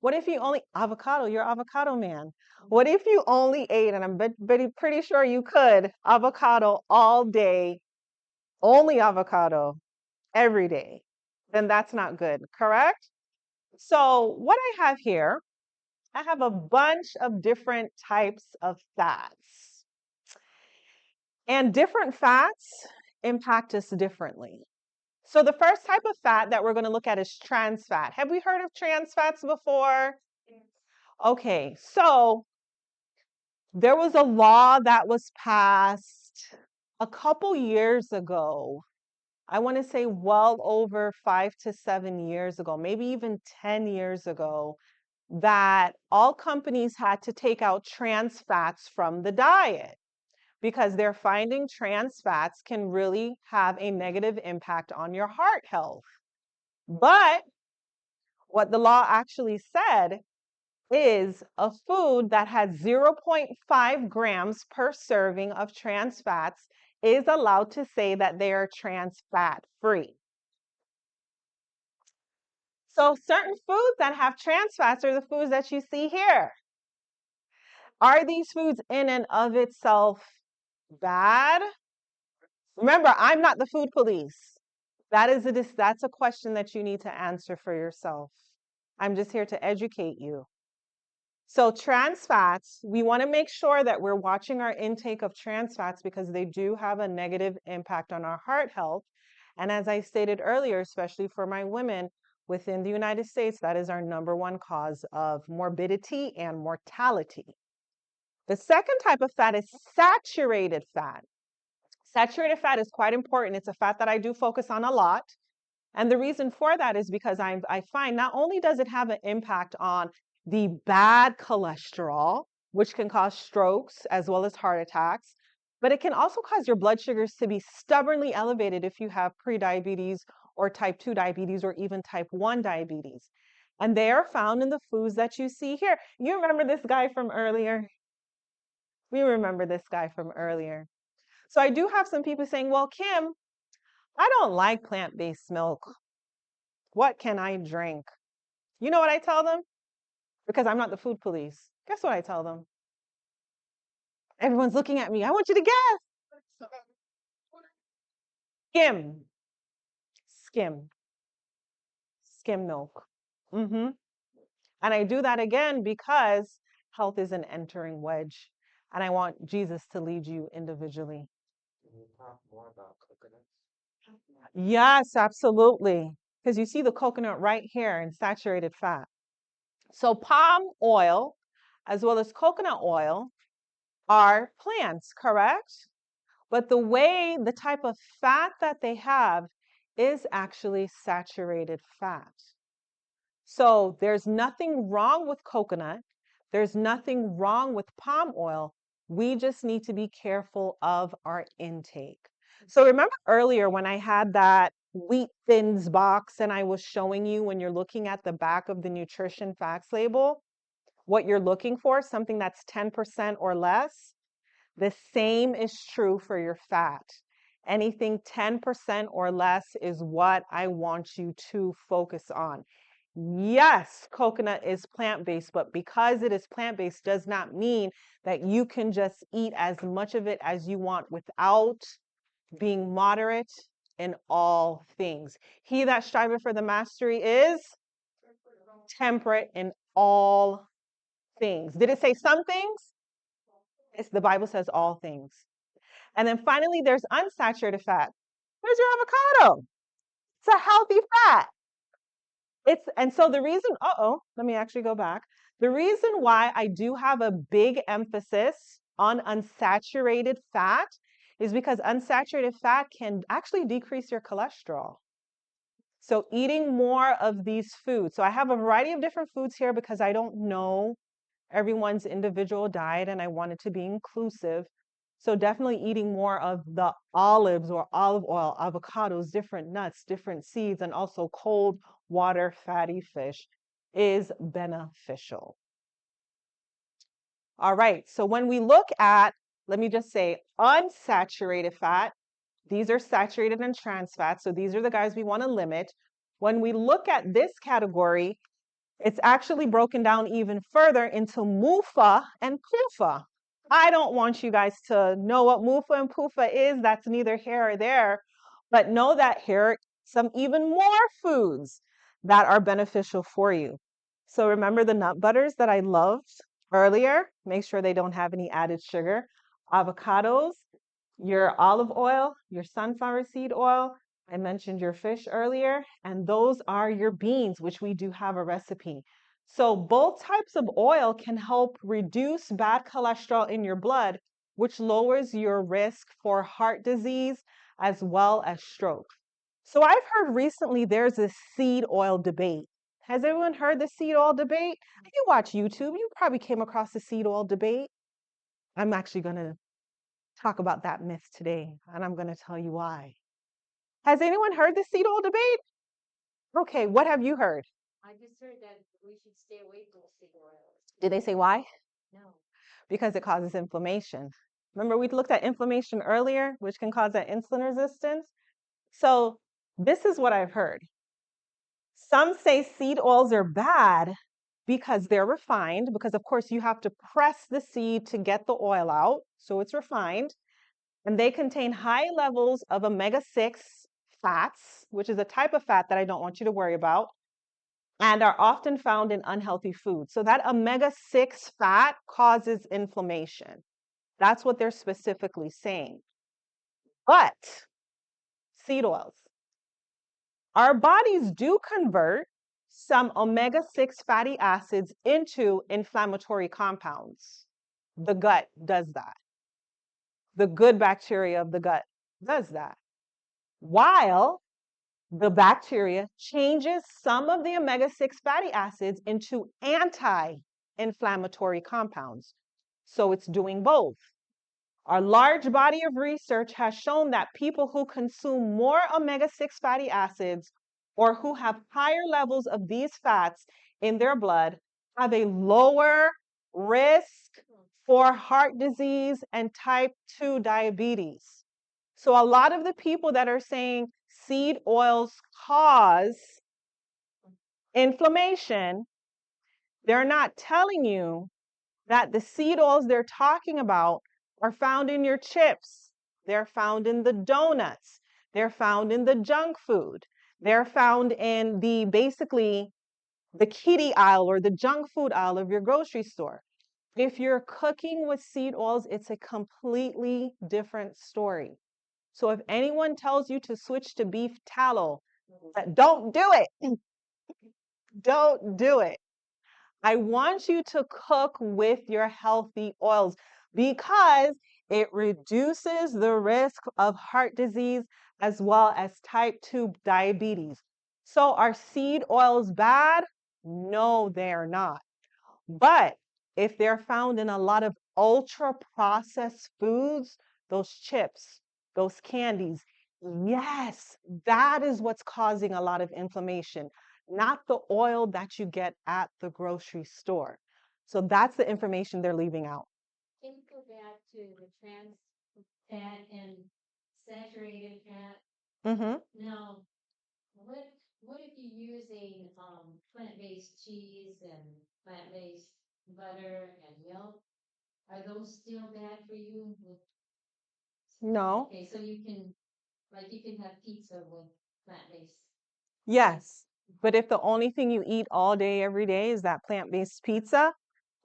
What if you only avocado? You're avocado man. What if you only ate, and I'm pretty sure you could, avocado all day, only avocado every day? Then that's not good, correct? So what I have here, I have a bunch of different types of fats. And different fats impact us differently. So the first type of fat that we're going to look at is trans fat. Have we heard of trans fats before? yes. Okay, so there was a law that was passed a couple years ago. I want to say well over 5 to 7 years ago, maybe even 10 years ago, that all companies had to take out trans fats from the diet because they're finding trans fats can really have a negative impact on your heart health. But what the law actually said is a food that has zero point 0.5 grams per serving of trans fats is allowed to say that they are trans fat free. So certain foods that have trans fats are the foods that you see here. Are these foods in and of itself bad? Remember, I'm not the food police. That's a question that you need to answer for yourself. I'm just here to educate you. So trans fats, we want to make sure that we're watching our intake of trans fats because they do have a negative impact on our heart health. And as I stated earlier, especially for my women within the United States, that is our number one cause of morbidity and mortality. The second type of fat is saturated fat. Saturated fat is quite important. It's a fat that I do focus on a lot. And the reason for that is because I find not only does it have an impact on the bad cholesterol, which can cause strokes as well as heart attacks, but it can also cause your blood sugars to be stubbornly elevated if you have prediabetes or type 2 diabetes or even type 1 diabetes. And they are found in the foods that you see here. You remember this guy from earlier? We remember this guy from earlier. So I do have some people saying, well, Kim, I don't like plant-based milk. What can I drink? You know what I tell them? Because I'm not the food police. Guess what I tell them? Everyone's looking at me. I want you to guess. Skim, skim, skim milk. hmm And I do that again because health is an entering wedge. And I want Jesus to lead you individually. Can you talk more about coconuts? Yes, absolutely. Because you see the coconut right here in saturated fat. So palm oil, as well as coconut oil, are plants, correct? But the type of fat that they have is actually saturated fat. So there's nothing wrong with coconut. There's nothing wrong with palm oil. We just need to be careful of our intake. So remember earlier when I had that wheat thins box and I was showing you when you're looking at the back of the nutrition facts label, what you're looking for, something that's 10% or less. The same is true for your fat. Anything 10% or less is what I want you to focus on. Yes, coconut is plant-based, but because it is plant-based does not mean that you can just eat as much of it as you want without being moderate in all things. He that striveth for the mastery is temperate in all things. Did it say some things? The Bible says all things. And then finally, there's unsaturated fat. There's your avocado. It's a healthy fat. And so the reason, let me actually go back. The reason why I do have a big emphasis on unsaturated fat is because unsaturated fat can actually decrease your cholesterol. So eating more of these foods. So I have a variety of different foods here because I don't know everyone's individual diet and I want it to be inclusive. So definitely eating more of the olives or olive oil, avocados, different nuts, different seeds, and also cold water fatty fish is beneficial. All right, so when we look at, let me just say, unsaturated fat, these are saturated and trans fats. So these are the guys we want to limit. When we look at this category, it's actually broken down even further into MUFA and PUFA. I don't want you guys to know what MUFA and PUFA is. That's neither here or there. But know that here are some even more foods that are beneficial for you. So remember the nut butters that I loved earlier? Make sure they don't have any added sugar. Avocados, your olive oil, your sunflower seed oil. I mentioned your fish earlier, and those are your beans, which we do have a recipe. So both types of oil can help reduce bad cholesterol in your blood, which lowers your risk for heart disease as well as stroke. So I've heard recently there's a seed oil debate. Has everyone heard the seed oil debate? If you watch YouTube, you probably came across the seed oil debate. I'm actually going to talk about that myth today, and I'm going to tell you why. Has anyone heard the seed oil debate? Okay, what have you heard? I just heard that we should stay away from seed oils. Did they say why? No. Because it causes inflammation. Remember, we looked at inflammation earlier, which can cause that insulin resistance. So, this is what I've heard. Some say seed oils are bad because they're refined, because of course you have to press the seed to get the oil out, so it's refined. And they contain high levels of omega-6 fats, which is a type of fat that I don't want you to worry about, and are often found in unhealthy foods. So that omega-6 fat causes inflammation. That's what they're specifically saying. But seed oils. Our bodies do convert some omega-6 fatty acids into inflammatory compounds. The gut does that. The good bacteria of the gut does that. While the bacteria changes some of the omega-6 fatty acids into anti-inflammatory compounds. So it's doing both. Our large body of research has shown that people who consume more omega-6 fatty acids or who have higher levels of these fats in their blood have a lower risk for heart disease and type 2 diabetes. So a lot of the people that are saying seed oils cause inflammation, they're not telling you that the seed oils they're talking about are found in your chips. They're found in the donuts. They're found in the junk food. They're found in the basically the kiddie aisle or the junk food aisle of your grocery store. If you're cooking with seed oils, it's a completely different story. So if anyone tells you to switch to beef tallow, don't do it. Don't do it. I want you to cook with your healthy oils because it reduces the risk of heart disease as well as type 2 diabetes. So are seed oils bad? No, they're not. But if they're found in a lot of ultra processed foods, those chips, those candies, yes, that is what's causing a lot of inflammation, not the oil that you get at the grocery store. So that's the information they're leaving out. Can you go back to the trans fat and saturated fat? Mm-hmm. Now, what what if you're using plant-based cheese and plant-based butter and milk? Are those still bad for you? No. Okay, so you can have pizza with plant-based. Yes. But if the only thing you eat all day, every day is that plant-based pizza,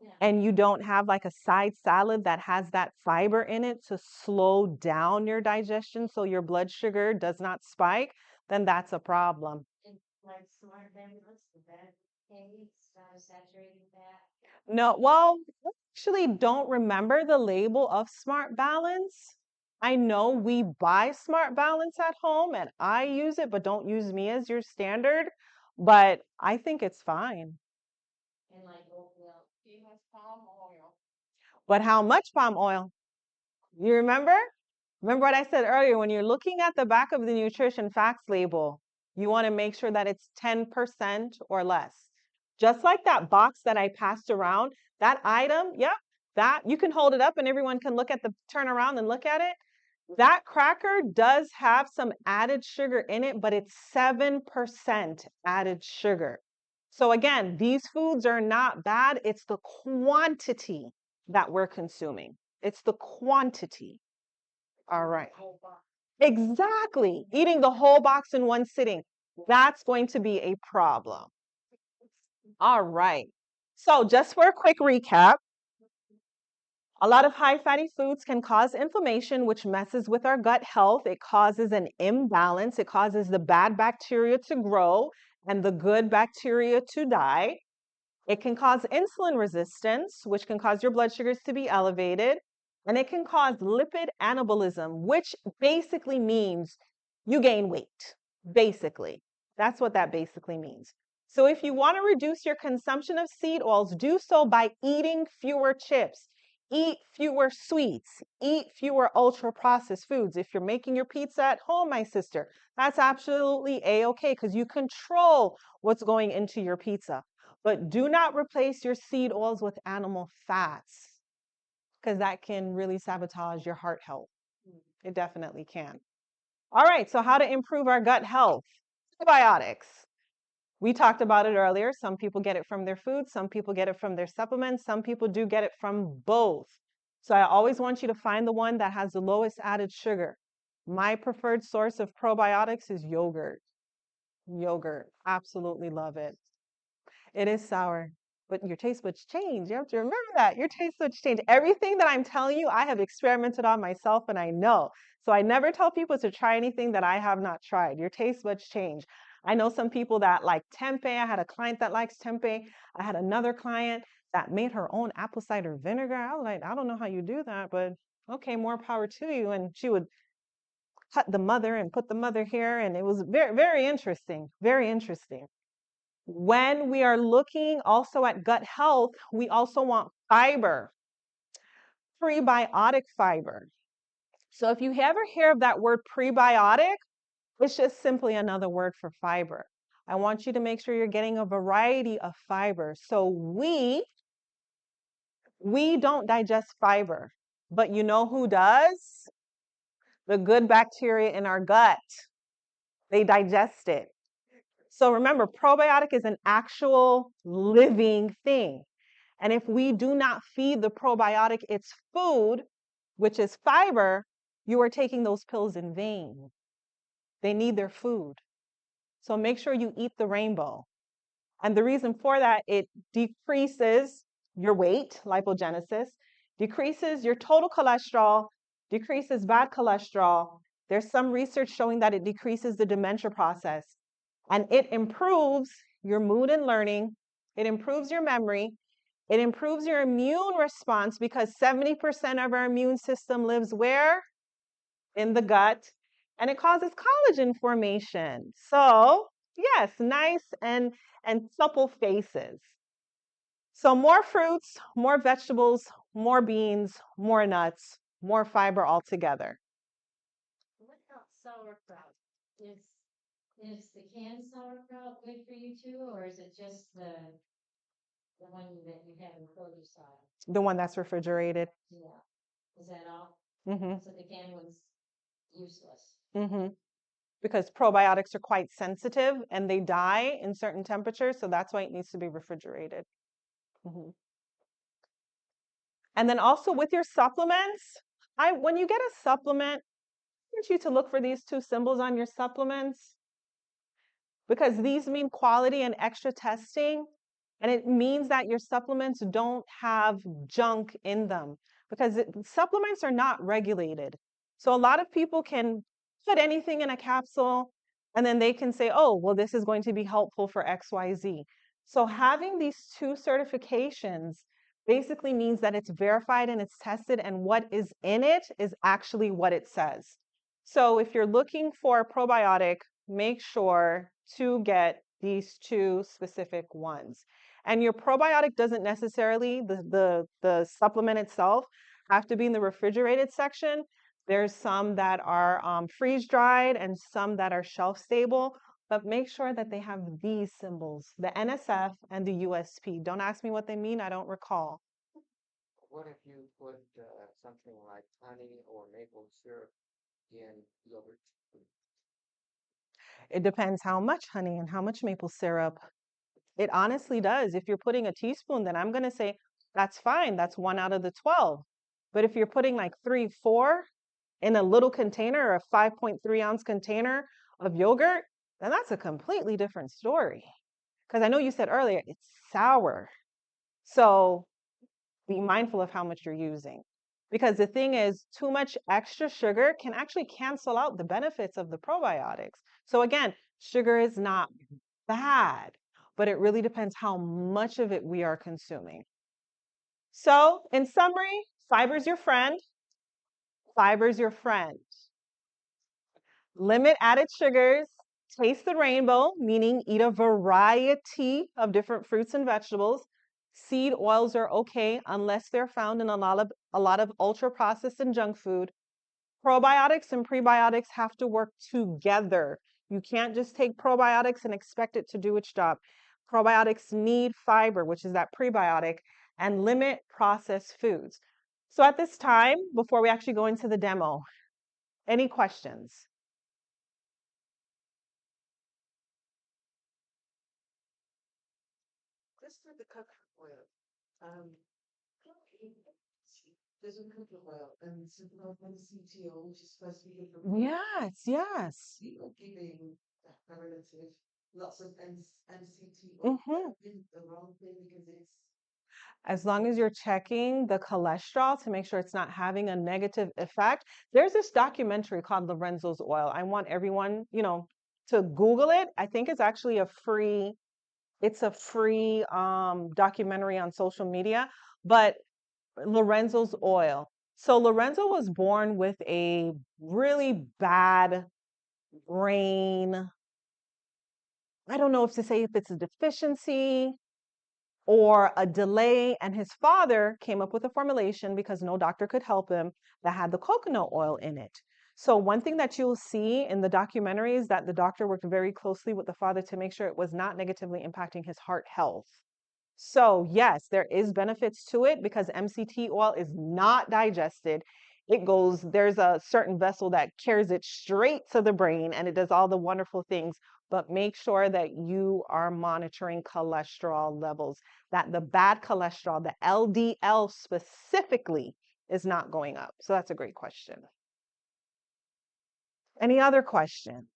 Yeah. and you don't have like a side salad that has that fiber in it to slow down your digestion so your blood sugar does not spike, then that's a problem. And like smart what's the bad cakes, saturated fat? No, well, I actually don't remember the label of Smart Balance. I know we buy Smart Balance at home and I use it, but don't use me as your standard. But I think it's fine. And like oat milk. He has palm oil. But how much palm oil? You remember? Remember what I said earlier, when you're looking at the back of the nutrition facts label, you want to make sure that it's 10% or less. Just like that box that I passed around, that item, yep, that you can hold it up and everyone can look at the turn around and look at it. That cracker does have some added sugar in it, but it's 7% added sugar. So again, these foods are not bad. It's the quantity that we're consuming. It's the quantity. All right. Exactly. Eating the whole box in one sitting. That's going to be a problem. All right. So just for a quick recap, a lot of high fatty foods can cause inflammation, which messes with our gut health. It causes an imbalance. It causes the bad bacteria to grow and the good bacteria to die. It can cause insulin resistance, which can cause your blood sugars to be elevated. And it can cause lipid anabolism, which basically means you gain weight. Basically, that's what that basically means. So if you want to reduce your consumption of seed oils, do so by eating fewer chips, eat fewer sweets, eat fewer ultra processed foods. If you're making your pizza at home, my sister, that's absolutely a-okay because you control what's going into your pizza. But do not replace your seed oils with animal fats because that can really sabotage your heart health. It definitely can. All right, so how to improve our gut health? Probiotics. We talked about it earlier. Some people get it from their food, some people get it from their supplements, some people do get it from both. So I always want you to find the one that has the lowest added sugar. My preferred source of probiotics is yogurt. Yogurt. Absolutely love it. It is sour, but your taste buds change. You have to remember that. Your taste buds change. Everything that I'm telling you, I have experimented on myself and I know. So I never tell people to try anything that I have not tried. Your taste buds change. I know some people that like tempeh. I had a client that likes tempeh. I had another client that made her own apple cider vinegar. I was like, I don't know how you do that, but okay, more power to you. And she would cut the mother and put the mother here. And it was very, very interesting. Very interesting. When we are looking also at gut health, we also want fiber, prebiotic fiber. So if you ever hear of that word prebiotic, it's just simply another word for fiber. I want you to make sure you're getting a variety of fiber. So we don't digest fiber, but you know who does? The good bacteria in our gut, they digest it. So remember, probiotic is an actual living thing. And if we do not feed the probiotic its food, which is fiber, you are taking those pills in vain. They need their food. So make sure you eat the rainbow. And the reason for that, it decreases your weight, lipogenesis, decreases your total cholesterol, decreases bad cholesterol. There's some research showing that it decreases the dementia process, and it improves your mood and learning. It improves your memory. It improves your immune response because 70% of our immune system lives where? In the gut. And it causes collagen formation. So, yes, nice and supple faces. So more fruits, more vegetables, more beans, more nuts, more fiber altogether. What about sauerkraut? Is is the canned sauerkraut good for you too, or is it just the one that you have in produce aisle? The one that's refrigerated. Yeah. Is that all? Mm-hmm. So the canned one's useless. Mm-hmm. Because probiotics are quite sensitive and they die in certain temperatures, so that's why it needs to be refrigerated. Mm-hmm. And then also with your supplements, when you get a supplement, I want you to look for these two symbols on your supplements because these mean quality and extra testing. And it means that your supplements don't have junk in them because supplements are not regulated. So a lot of people can put anything in a capsule and then they can say, oh, well, this is going to be helpful for XYZ. So having these two certifications basically means that it's verified and it's tested, and what is in it is actually what it says. So if you're looking for a probiotic, make sure to get these two specific ones. And your probiotic doesn't necessarily, the supplement itself, have to be in the refrigerated section. There's some that are freeze dried and some that are shelf stable, but make sure that they have these symbols, the NSF and the USP. Don't ask me what they mean, I don't recall. What if you put something like honey or maple syrup in yogurt? It depends how much honey and how much maple syrup. It honestly does. If you're putting a teaspoon, then I'm going to say that's fine. That's 1 out of the 12. But if you're putting like 3, 4 in a little container, a 5.3 ounce container of yogurt, then that's a completely different story. Because I know you said earlier it's sour. So be mindful of how much you're using. Because the thing is, too much extra sugar can actually cancel out the benefits of the probiotics. So again, sugar is not bad, but it really depends how much of it we are consuming. So, in summary, fiber's your friend. Fiber's your friend. Limit added sugars. Taste the rainbow, meaning eat a variety of different fruits and vegetables. Seed oils are okay unless they're found in a lot of ultra processed and junk food. Probiotics and prebiotics have to work together. You can't just take probiotics and expect it to do its job. Probiotics need fiber, which is that prebiotic, and limit processed foods. So at this time, before we actually go into the demo, any questions? Just for the coconut oil. Um, there's a coconut oil and it's involved in CTO, which is supposed to be good for Yes, yes. people giving a relative lots of NCT Hmm. is the wrong thing because it's As long as you're checking the cholesterol to make sure it's not having a negative effect. There's this documentary called Lorenzo's Oil. I want everyone, to Google it. I think it's a free documentary on social media, but Lorenzo's Oil. So Lorenzo was born with a really bad brain. I don't know if to say if it's a deficiency or a delay. And his father came up with a formulation because no doctor could help him that had the coconut oil in it. So, one thing that you'll see in the documentary is that the doctor worked very closely with the father to make sure it was not negatively impacting his heart health. So, yes, there is benefits to it because MCT oil is not digested. it goes, there's a certain vessel that carries it straight to the brain and it does all the wonderful things. But make sure that you are monitoring cholesterol levels, that the bad cholesterol, the LDL specifically, is not going up. So that's a great question. Any other question?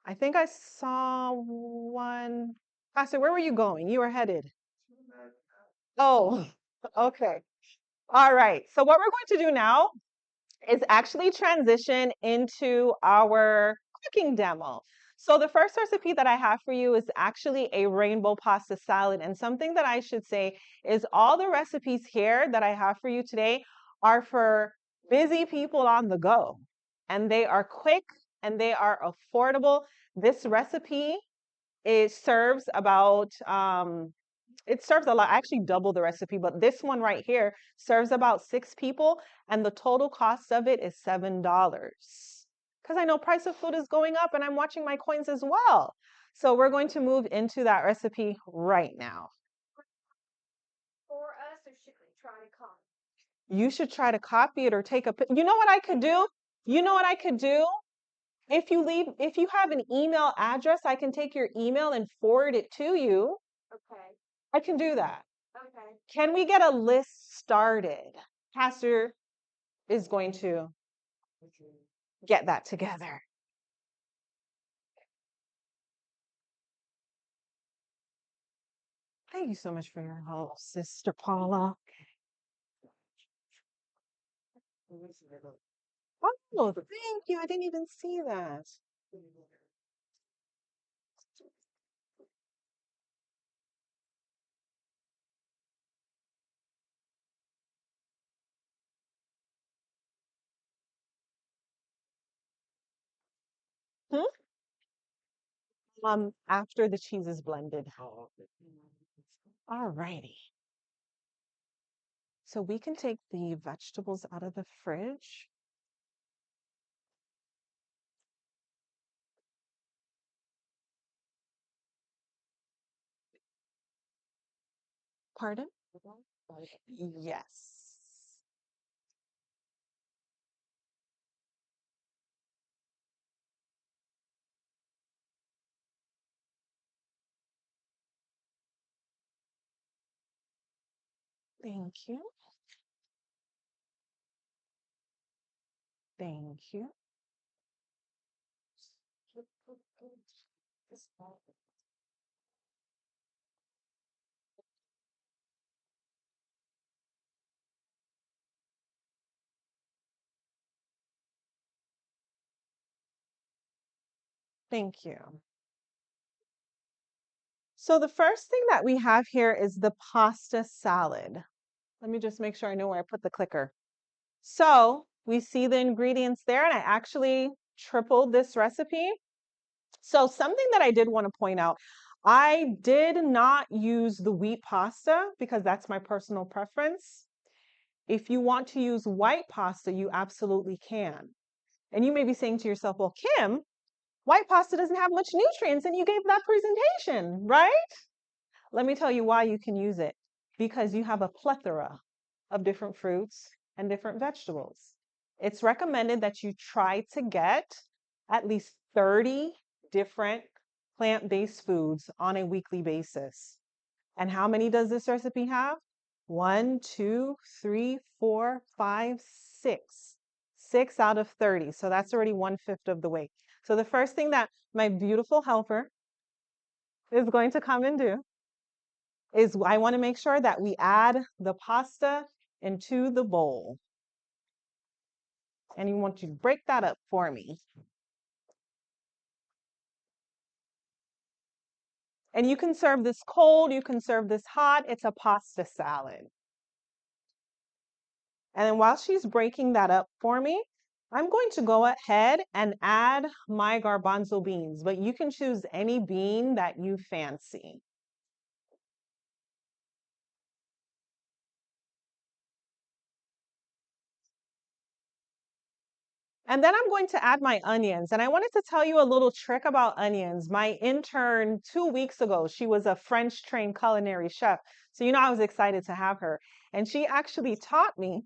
I think I saw one. Pastor, where were you going? You were headed. Oh, okay. All right. So what we're going to do now is actually transition into our cooking demo. So the first recipe that I have for you is actually a rainbow pasta salad. And something that I should say is all the recipes here that I have for you today are for busy people on the go. And they are quick and they are affordable. This recipe it serves about it serves a lot. I actually double the recipe, but this one right here serves about 6 people, and the total cost of it is $7. Because I know price of food is going up, and I'm watching my coins as well. So we're going to move into that recipe right now. For us, or should we try to call? You should try to copy it or take a. You know what I could do? You know what I could do? If you have an email address, I can take your email and forward it to you. Okay. I can do that. Okay. Can we get a list started? Pastor is going to get that together. Thank you so much for your help, Sister Paula. Oh, thank you. I didn't even see that. Hmm? After the cheese is blended. All righty. So we can take the vegetables out of the fridge. Pardon? Yes. Thank you. Thank you. Thank you. So the first thing that we have here is the pasta salad. Let me just make sure I know where I put the clicker. So we see the ingredients there, and I actually tripled this recipe. So something that I did want to point out, I did not use the wheat pasta because that's my personal preference. If you want to use white pasta, you absolutely can. And you may be saying to yourself, well, Kim, white pasta doesn't have much nutrients, and you gave that presentation, right? Let me tell you why you can use it. Because you have a plethora of different fruits and different vegetables. It's recommended that you try to get at least 30 different plant-based foods on a weekly basis. And how many does this recipe have? One, two, three, four, five, six. 6 out of 30. So that's already 1/5 of the way. So the first thing that my beautiful helper is going to come and do is I want to make sure that we add the pasta into the bowl. And you want to break that up for me. And you can serve this cold, you can serve this hot. It's a pasta salad. And then while she's breaking that up for me, I'm going to go ahead and add my garbanzo beans, but you can choose any bean that you fancy. And then I'm going to add my onions. And I wanted to tell you a little trick about onions. My intern 2 weeks ago, she was a French trained culinary chef. So, I was excited to have her. And she actually taught me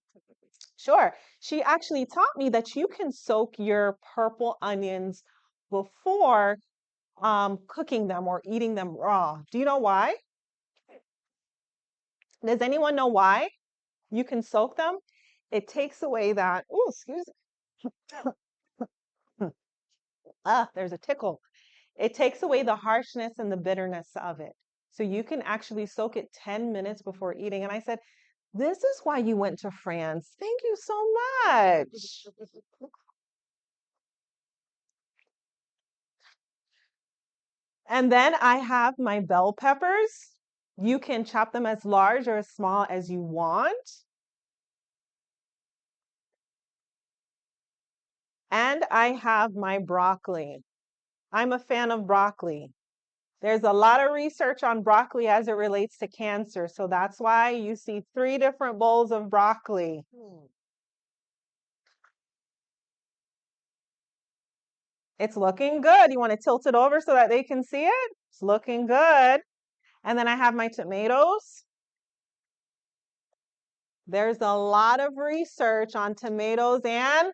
Sure. She actually taught me that you can soak your purple onions before cooking them or eating them raw. Do you know why? Does anyone know why you can soak them? It takes away that, oh, excuse me. Ah, there's a tickle. It takes away the harshness and the bitterness of it. So you can actually soak it 10 minutes before eating. And I said, this is why you went to France. Thank you so much. And then I have my bell peppers. You can chop them as large or as small as you want. And I have my broccoli. I'm a fan of broccoli. There's a lot of research on broccoli as it relates to cancer. So that's why you see 3 different bowls of broccoli. It's looking good. You want to tilt it over so that they can see it? It's looking good. And then I have my tomatoes. There's a lot of research on tomatoes and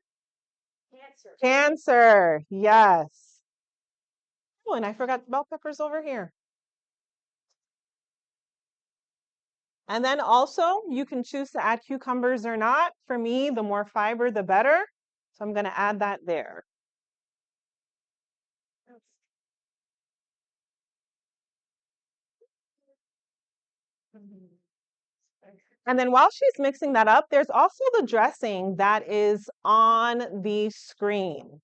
cancer. Yes. Oh, and I forgot bell peppers over here. And then also you can choose to add cucumbers or not. For me, the more fiber, the better. So I'm going to add that there. And then while she's mixing that up, there's also the dressing that is on the screen.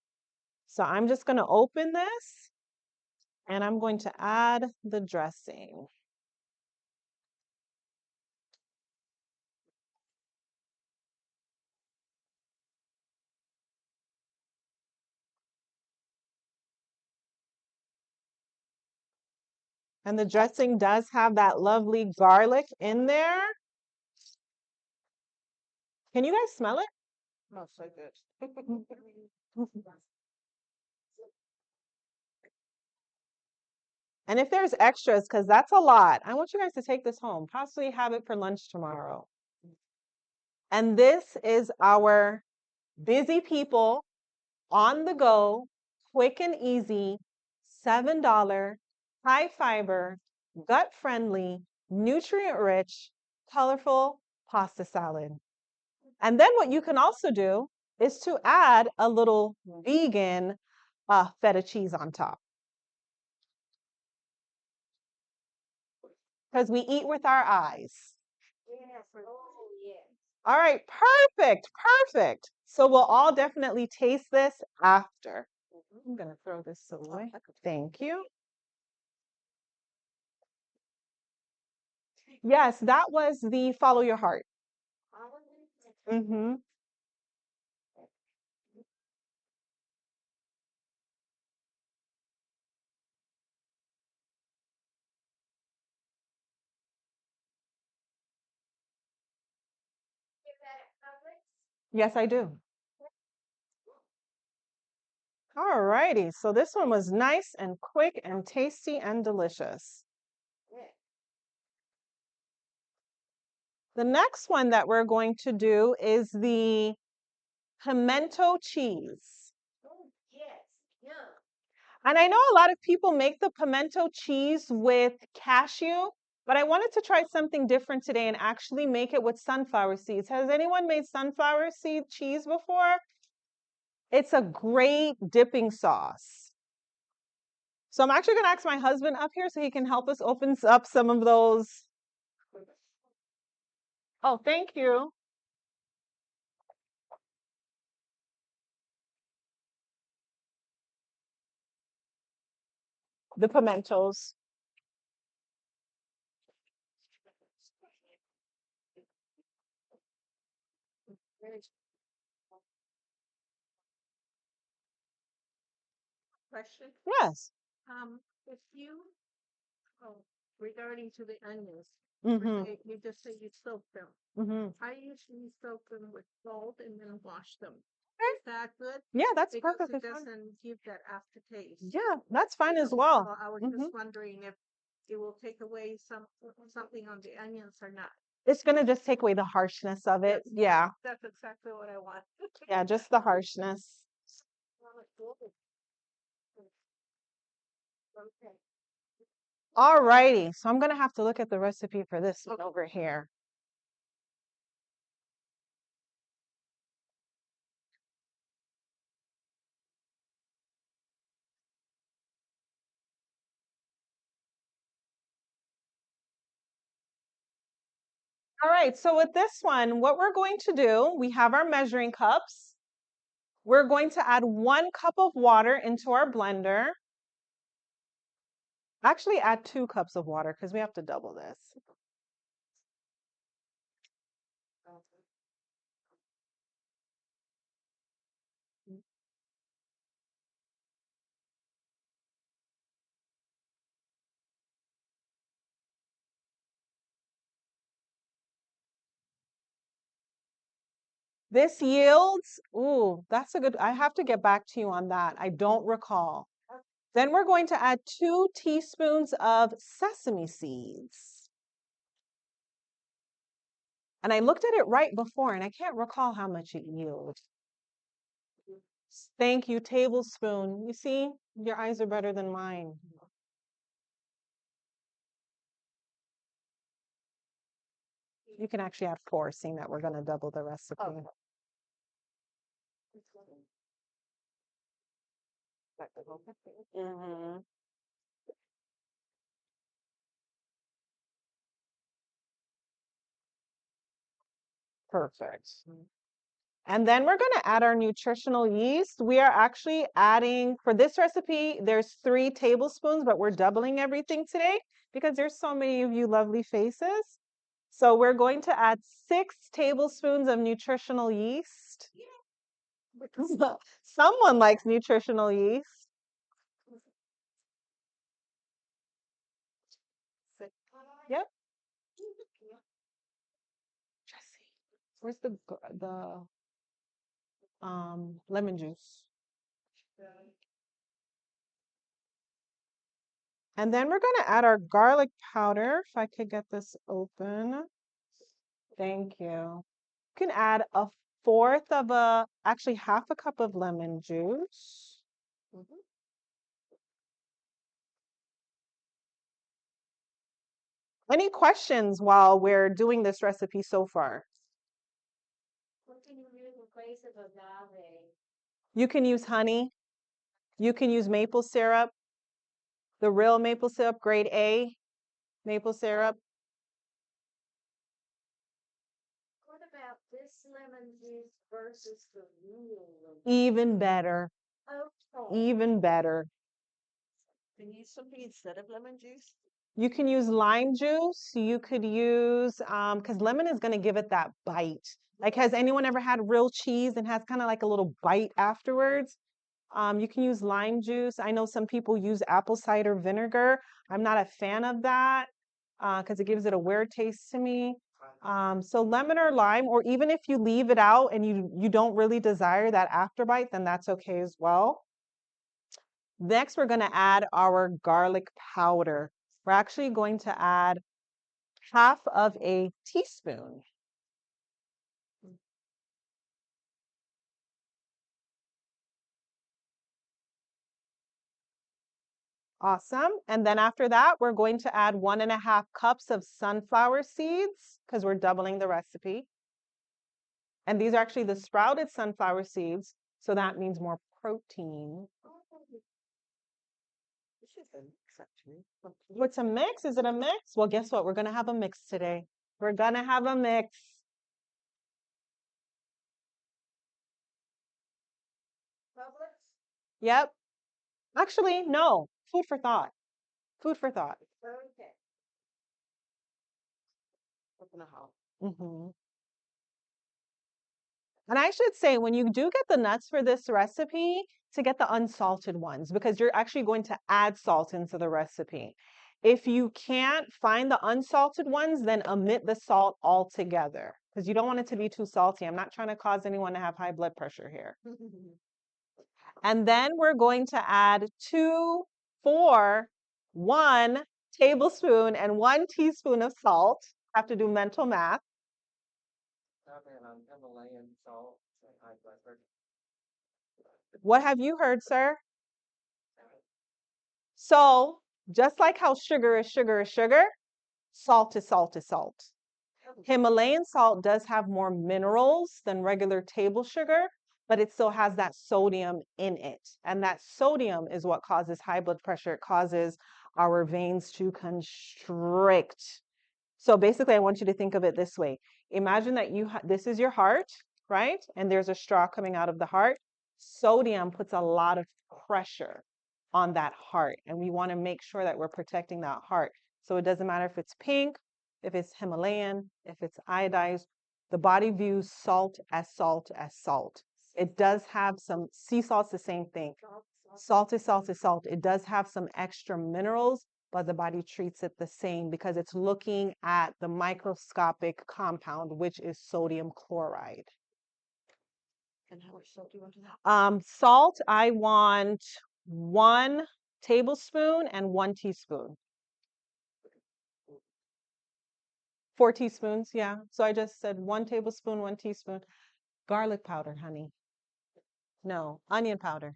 So I'm just going to open this and I'm going to add the dressing. And the dressing does have that lovely garlic in there. Can you guys smell it? Smells so good. And if there's extras, because that's a lot, I want you guys to take this home, possibly have it for lunch tomorrow. And this is our busy people on the go, quick and easy, $7, high fiber, gut friendly, nutrient rich, colorful pasta salad. And then what you can also do is to add a little vegan feta cheese on top. Because we eat with our eyes. Yes. Oh, yes. All right, perfect, perfect. So we'll all definitely taste this after. I'm going to throw this away. Thank you. Yes, that was the follow your heart. Mm-hmm. Yes, I do. All righty. So this one was nice and quick and tasty and delicious. The next one that we're going to do is the pimento cheese. Oh, yes. Yeah. And I know a lot of people make the pimento cheese with cashew, but I wanted to try something different today and actually make it with sunflower seeds. Has anyone made sunflower seed cheese before? It's a great dipping sauce. So I'm actually going to ask my husband up here so he can help us open up some of those. Oh, thank you. The pimentos. Question. Yes. If you, oh, regarding to the onions, Mm-hmm. you just say you soak them. Mm-hmm. I usually soak them with salt and then wash them. Okay. Is that good? Yeah, that's Because perfectly it fine. doesn't give that aftertaste. Yeah, that's fine as well. So I was Mm-hmm. just wondering if it will take away something on the onions or not. It's gonna just take away the harshness of it. Yeah, That's exactly what I want. yeah, just the harshness. Okay. Alrighty, so I'm gonna have to look at the recipe for this one over here. All right, so with this one, what we're going to do, we have our measuring cups. We're going to add 1 cup of water into our blender. Actually, add 2 cups of water because we have to double this. This yields, ooh, that's a good, I have to get back to you on that. I don't recall. Then we're going to add 2 teaspoons of sesame seeds. And I looked at it right before and I can't recall how much it yields. Thank you, tablespoon. You see, your eyes are better than mine. You can actually add 4, seeing that we're going to double the recipe. Mhm. Perfect. And then we're going to add our nutritional yeast. We are actually adding, for this recipe, there's 3 tablespoons, but we're doubling everything today because there's so many of you lovely faces. So we're going to add 6 tablespoons of nutritional yeast. Someone likes nutritional yeast. Yep. Jesse, where's the lemon juice? And then we're going to add our garlic powder. If I could get this open. Thank you. You can add a fourth of actually 1/2 cup of lemon juice. Any questions while we're doing this recipe so far? What can you use in place of agave? You can use honey. You can use maple syrup, the real maple syrup, grade A maple syrup. What about this lemon juice versus the real lemon? Even better. Oh, Even better. Can you use something instead of lemon juice? You can use lime juice. You could use, because lemon is going to give it that bite. Like, has anyone ever had real cheese and has kind of like a little bite afterwards? You can use lime juice. I know some people use apple cider vinegar. I'm not a fan of that because it gives it a weird taste to me. So lemon or lime, or even if you leave it out and you don't really desire that afterbite, then that's okay as well. Next, we're going to add our garlic powder. We're actually going to add 1/2 of a teaspoon. Awesome. And then after that, we're going to add 1 1/2 cups of sunflower seeds because we're doubling the recipe. And these are actually the sprouted sunflower seeds. So that means more protein. This is a mix, actually. What's a mix? Is it a mix? Well, guess what? We're going to have a mix today. We're going to have a mix. Publix? Yep. Actually, no. Food for thought. Food for thought. Okay. Open a house. Hmm. And I should say, when you do get the nuts for this recipe, to get the unsalted ones, because you're actually going to add salt into the recipe. If you can't find the unsalted ones, then omit the salt altogether, because you don't want it to be too salty. I'm not trying to cause anyone to have high blood pressure here. And then we're going to add 2, 4, 1 tablespoon and 1 teaspoon of salt. Have to do mental math. Comment on Himalayan salt and high blood pressure. What have you heard, sir? So, just like how sugar is sugar is sugar, salt is salt is salt. Himalayan salt does have more minerals than regular table sugar, but it still has that sodium in it. And that sodium is what causes high blood pressure. It causes our veins to constrict. So basically, I want you to think of it this way. Imagine that this is your heart, right? And there's a straw coming out of the heart. Sodium puts a lot of pressure on that heart, and we want to make sure that we're protecting that heart. So it doesn't matter if it's pink, if it's Himalayan, if it's iodized. The body views salt as salt as salt. It does have some sea salt's the same thing. Salt is salt is salt. It does have some extra minerals, but the body treats it the same because it's looking at the microscopic compound, which is sodium chloride. And how much salt do you want to have? Salt, I want 1 tablespoon and 1 teaspoon. 4 teaspoons, yeah. So I just said 1 tablespoon, 1 teaspoon. Garlic powder, honey. No, onion powder.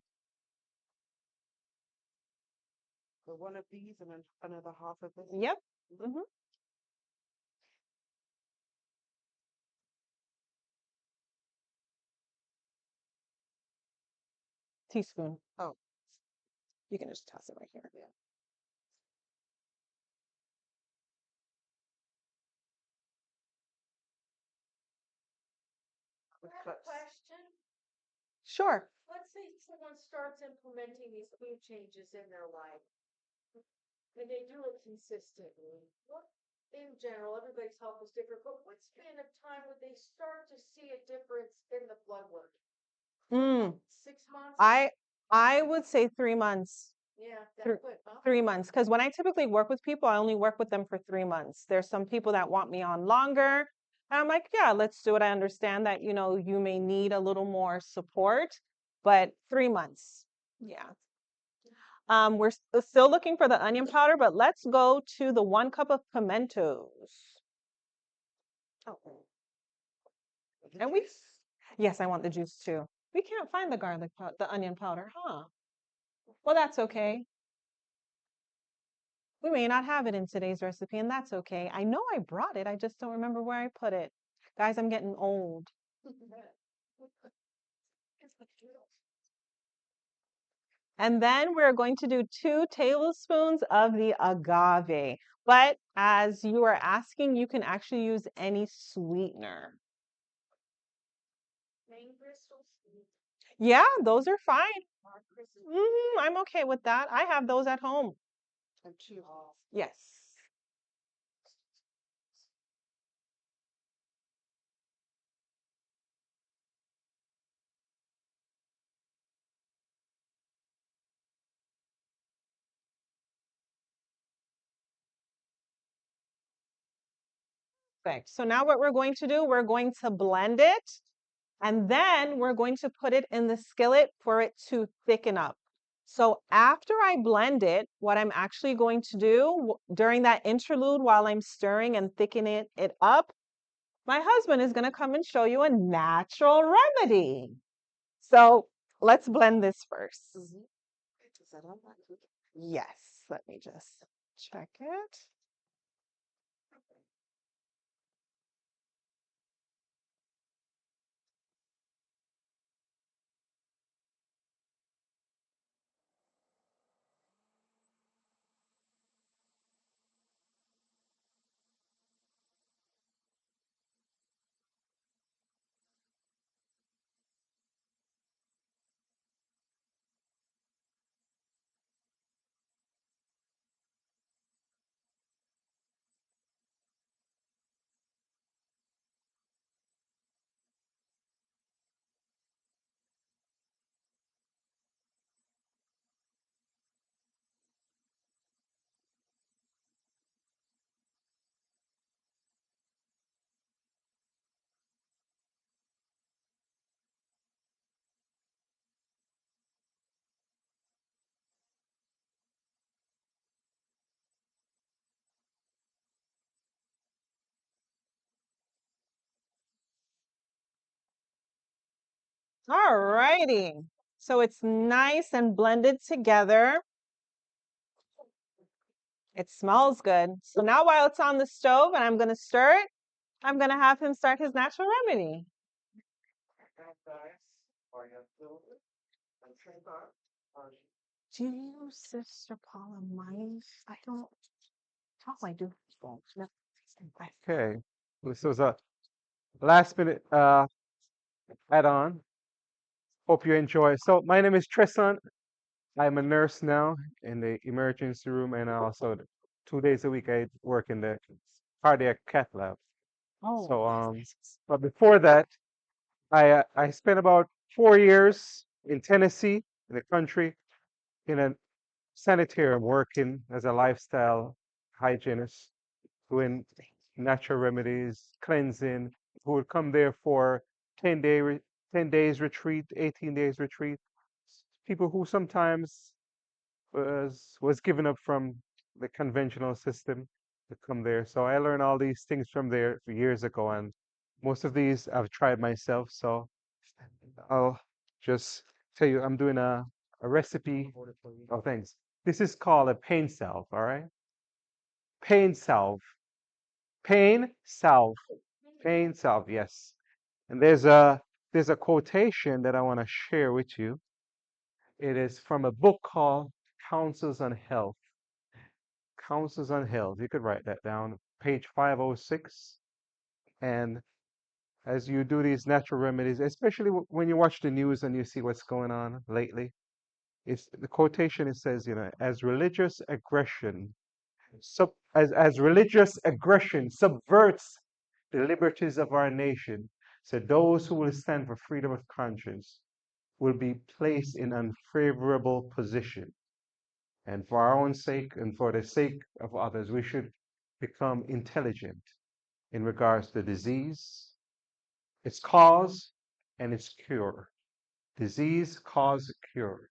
So one of these and then another half of this. Yep. hmm Teaspoon. Oh, you can just toss it right here. Yeah. I have a question. Sure. Let's say someone starts implementing these food changes in their life and they do it consistently. What, in general, everybody's health is different, but what span of time would they start to see a difference in the blood work? Mm, 6 months? I would say 3 months. Yeah, Thr- that's quick, huh? 3 months. Because when I typically work with people, I only work with them for 3 months. There's some people that want me on longer. And I'm like, yeah, let's do it. I understand that, you may need a little more support, but 3 months. Yeah. We're still looking for the onion powder, but let's go to the 1 cup of pimentos. Oh. And yes, I want the juice too. We can't find the garlic powder, the onion powder, huh? Well, that's okay. We may not have it in today's recipe, and that's okay. I know I brought it, I just don't remember where I put it. Guys, I'm getting old. And then we're going to do 2 tablespoons of the agave. But as you are asking, you can actually use any sweetener. Main crystals? Yeah, those are fine. Mark crystals. I'm okay with that. I have those at home. And two. Yes. Perfect. So now what we're going to do, we're going to blend it, and then we're going to put it in the skillet for it to thicken up. So after I blend it, what I'm actually going to do during that interlude while I'm stirring and thickening it up, my husband is going to come and show you a natural remedy. So let's blend this 1st. Is that on that cookie? Yes, let me just check it. All righty. So it's nice and blended together. It smells good. So now while it's on the stove and I'm going to stir it, I'm going to have him start his natural remedy. Do you, Sister Paula, mind? I don't. Oh, I do. No. Okay. This was a last minute add on. Hope you enjoy. So, my name is Tristan. I'm a nurse now in the emergency room, and also 2 days a week I work in the cardiac cath lab. Oh, So, but before that, I spent about 4 years in Tennessee, in the country, in a sanitarium working as a lifestyle hygienist, doing natural remedies, cleansing, who would come there for 10 days retreat, 18 days retreat. People who sometimes was given up from the conventional system to come there. So I learned all these things from there years ago, and most of these I've tried myself. So I'll just tell you, I'm doing a recipe. Oh, thanks. This is called a pain salve, all right? Pain salve. Pain salve. Pain salve, yes. And there's a quotation that I want to share with you. It is from a book called Counsels on Health. Counsels on Health. You could write that down, page 506. And as you do these natural remedies, especially when you watch the news and you see what's going on lately, it's the quotation. It says, as religious aggression as religious aggression subverts the liberties of our nation, so those who will stand for freedom of conscience will be placed in unfavorable position. And for our own sake and for the sake of others, we should become intelligent in regards to disease, its cause, and its cure. Disease, cause, cure.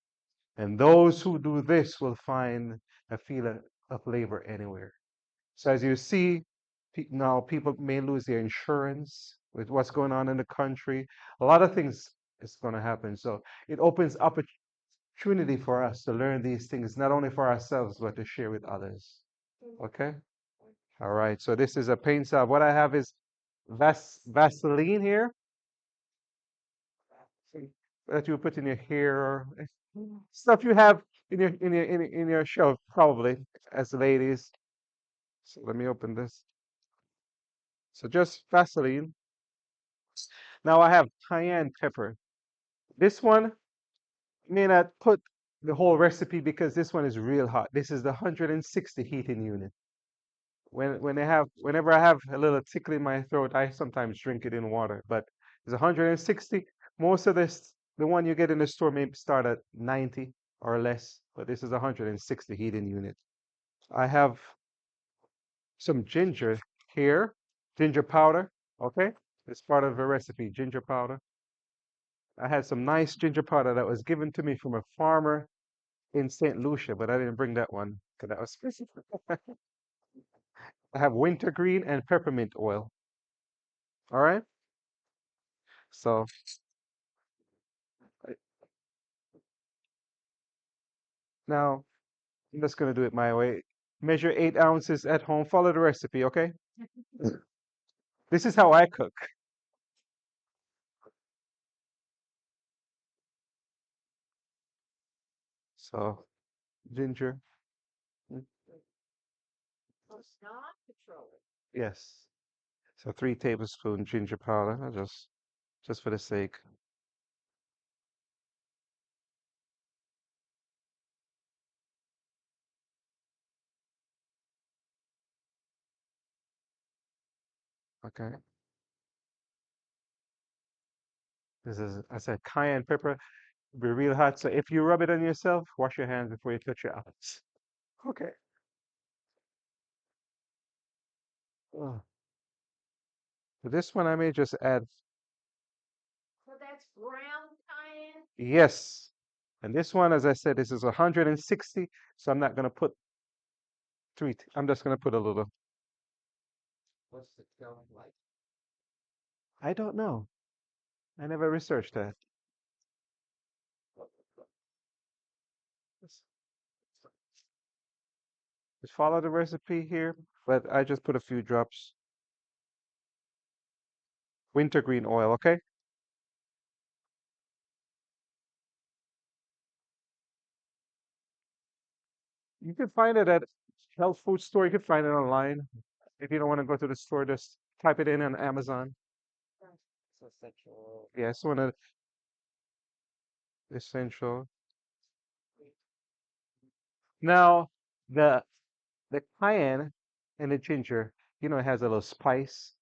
And those who do this will find a field of labor anywhere. So as you see, now people may lose their insurance with what's going on in the country. A lot of things is going to happen. So it opens opportunity for us to learn these things, not only for ourselves, but to share with others. Okay? All right. So this is a pain salve. What I have is Vaseline here that you put in your hair, or stuff you have in your shelf, probably, as ladies. So let me open this. So just Vaseline. Now I have cayenne pepper. This one may not put the whole recipe because this one is real hot. This is the 160 heating unit. Whenever I have a little tickle in my throat, I sometimes drink it in water. But it's 160. Most of the one you get in the store may start at 90 or less, but this is 160 heating unit. I have some ginger here, ginger powder. Okay, it's part of the recipe, ginger powder. I had some nice ginger powder that was given to me from a farmer in St. Lucia, but I didn't bring that one because that was specific. I have wintergreen and peppermint oil. All right. So I- now I'm just gonna do it my way. Measure 8 ounces at home. Follow the recipe, okay? This is how I cook. So ginger, mm, Not control it. yes. So 3 tablespoon ginger powder, just for the sake. Okay. This is, I said, cayenne pepper. Be real hot. So if you rub it on yourself, wash your hands before you touch your eyes. Okay. Oh. For this one, I may just add, So that's brown cayenne. yes. And this one, as I said, this is 160. So I'm not going to put three. I'm just going to put a little. What's the shelf like? I don't know. I never researched that. Just follow the recipe here, but I just put a few drops wintergreen oil, okay? You can find it at health food store. You can find it online. If you don't want to go to the store, just type it in on Amazon. So essential. Yeah, it's one of the essential. Now, the the cayenne and the ginger, it has a little spice,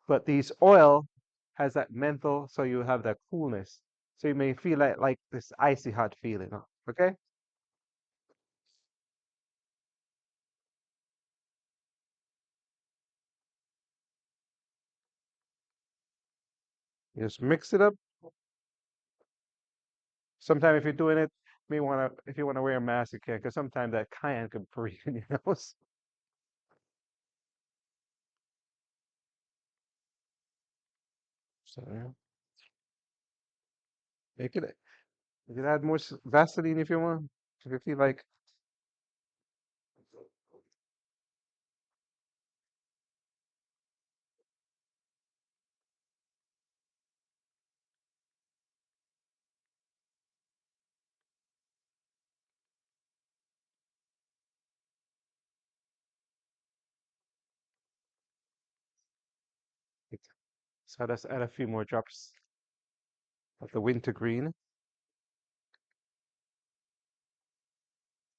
but these oil has that menthol, so you have that coolness. So you may feel like this icy hot feeling. Okay? You just mix it up. Sometimes if you're doing it, if you wanna wear a mask, you can, because sometimes that cayenne can breathe in your nose. So yeah, make it. You can add more Vaseline if you want. If you feel like it. So let's add a few more drops of the wintergreen.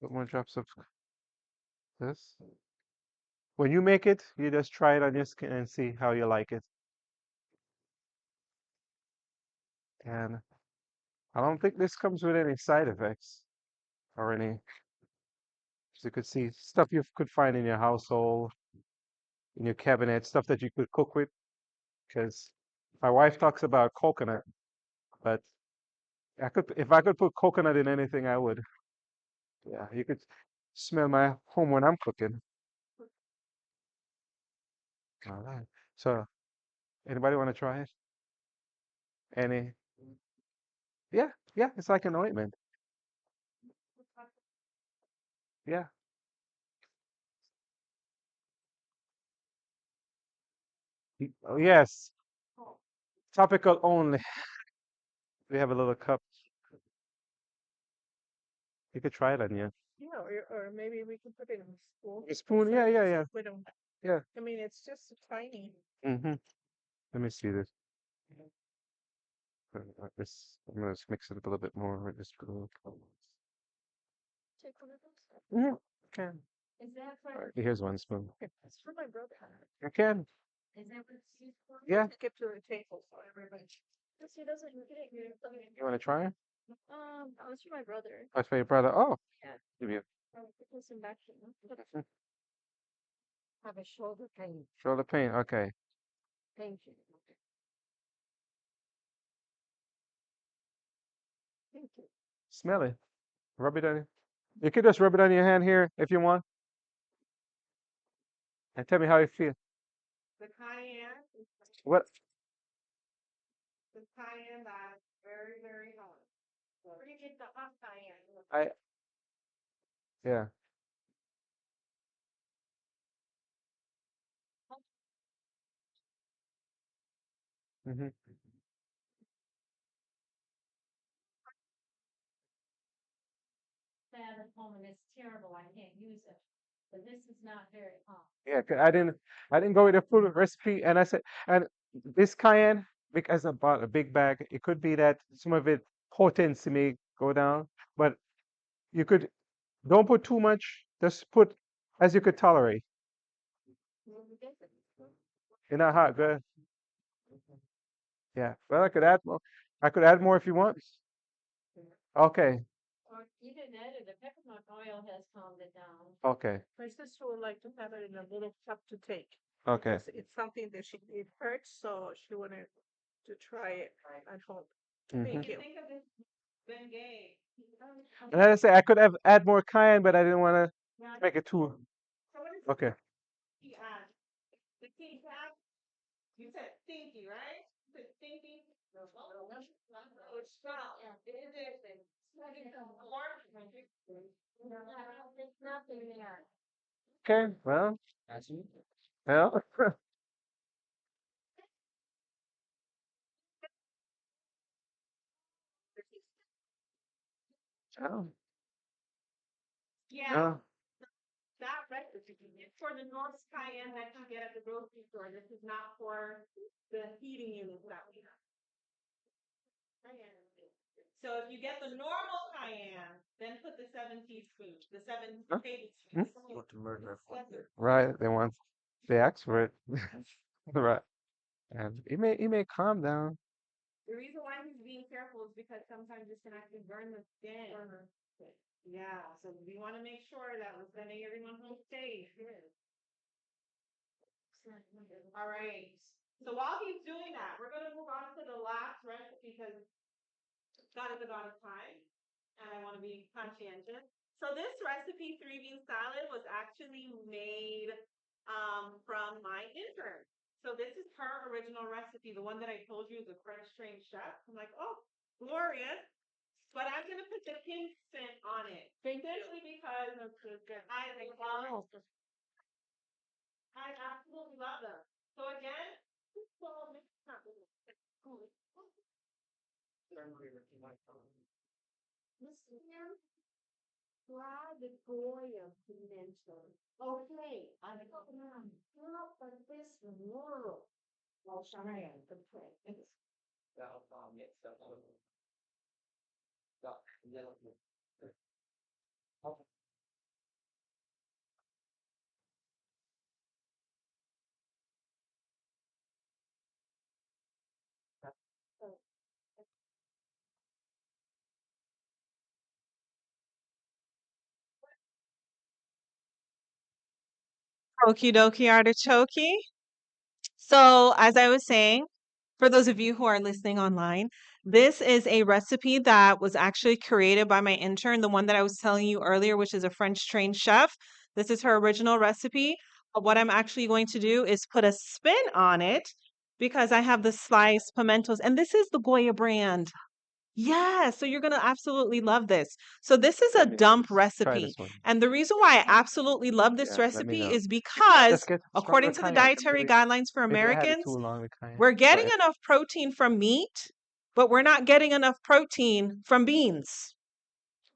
Put more drops of this. When you make it, you just try it on your skin and see how you like it. And I don't think this comes with any side effects or any, as you could see, stuff you could find in your household, in your cabinet, stuff that you could cook with. Because my wife talks about coconut, but if I could put coconut in anything, I would. Yeah, you could smell my home when I'm cooking. All right. So, anybody want to try it? Any? Yeah, yeah, it's like an ointment. Yeah. Oh, yes, topical only. We have a little cup. You could try it on you. Yeah, or maybe we can put it in a spoon. A spoon? Yeah, yeah, yeah, We don't, yeah. I mean, it's just tiny. Mm-hmm. Let me see this. I'm gonna just mix it up a little bit more with this spoon. Take one of those. Mm-hmm. Okay. Is that All for, right, here's one spoon. It's for my brother. You can. is that what it's used for? Yeah. Skip to the table so everybody. Yes, he doesn't get it. You want to try it? Oh, it's for my brother. That's for your brother. Oh, Yeah. give you. Put some back. Have a shoulder pain. Shoulder pain. Okay. Thank you. Thank you. Smell it. Rub it on. You could just rub it on your hand here if you want, and tell me how you feel. The cayenne, What? the cayenne that's very, very hot. Where do you get the hot cayenne? I Yeah. Hmm. Bad at home and it's terrible. I can't use it. But this is not very hot. Yeah, 'cause I didn't go with the full recipe, and I said, and this cayenne, because I bought a big bag, it could be that some of it potency may go down, but you could don't put too much. Just put as you could tolerate. You're not hot, good. Yeah. Well, I could add more. I could add more if you want. Okay. Or you didn't add it. The peppermint oil has calmed it down. Okay. My sister would like to have it in a little cup to take. Okay. It's something that it hurts, so she wanted to try it at home. Mhm. Thank you. Think of this Bengay. And as I say, I could have add more cayenne, but I didn't want to make it too. So what is Okay. he add? The king crab? You said stinky, right? You said stinky? No, it's strong. It is it. Warm? There's nothing there. Okay, well, That's you. well, oh, Yeah, oh, that recipe is for the North cayenne that you get at the grocery store. This is not for the heating units that we have. So if you get the normal cayenne, then put the 7 teaspoons, the seven huh? Hmm? tablespoons. Want to murder a Right. They want the expert. Right. And he may calm down. The reason why he's being careful is because sometimes this can actually burn the skin. Yeah, so we want to make sure that we're sending everyone home safe. All right. So while he's doing that, we're going to move on to the last recipe because God is a God of time, and I want to be conscientious. So this recipe, three bean salad, was actually made from my intern. So this is her original recipe. The one that I told you is a French trained chef. I'm like, oh, glorious. But I'm gonna put the pink spin on it. Simply because I absolutely love them. So again, Try the Goya pimento. Okay, I thought, not for this world. Well, Cheyenne, the place. Yes, so, yeah. Okay. okie dokie artichoke. So, as I was saying, for those of you who are listening online, this is a recipe that was actually created by my intern, the one that I was telling you earlier, which is a French trained chef. This is her original recipe. What I'm actually going to do is put a spin on it because I have the sliced pimentos, and this is the Goya brand. Yeah, so you're going to absolutely love this. So this is a Let me dump try recipe. this one. And the reason why I absolutely love this Yeah, let me recipe know. is because Let's get stronger according to the cayenne. dietary guidelines for Maybe I had it too Americans, long, the cayenne. we're Go getting ahead. enough protein from meat, but we're not getting enough protein from beans,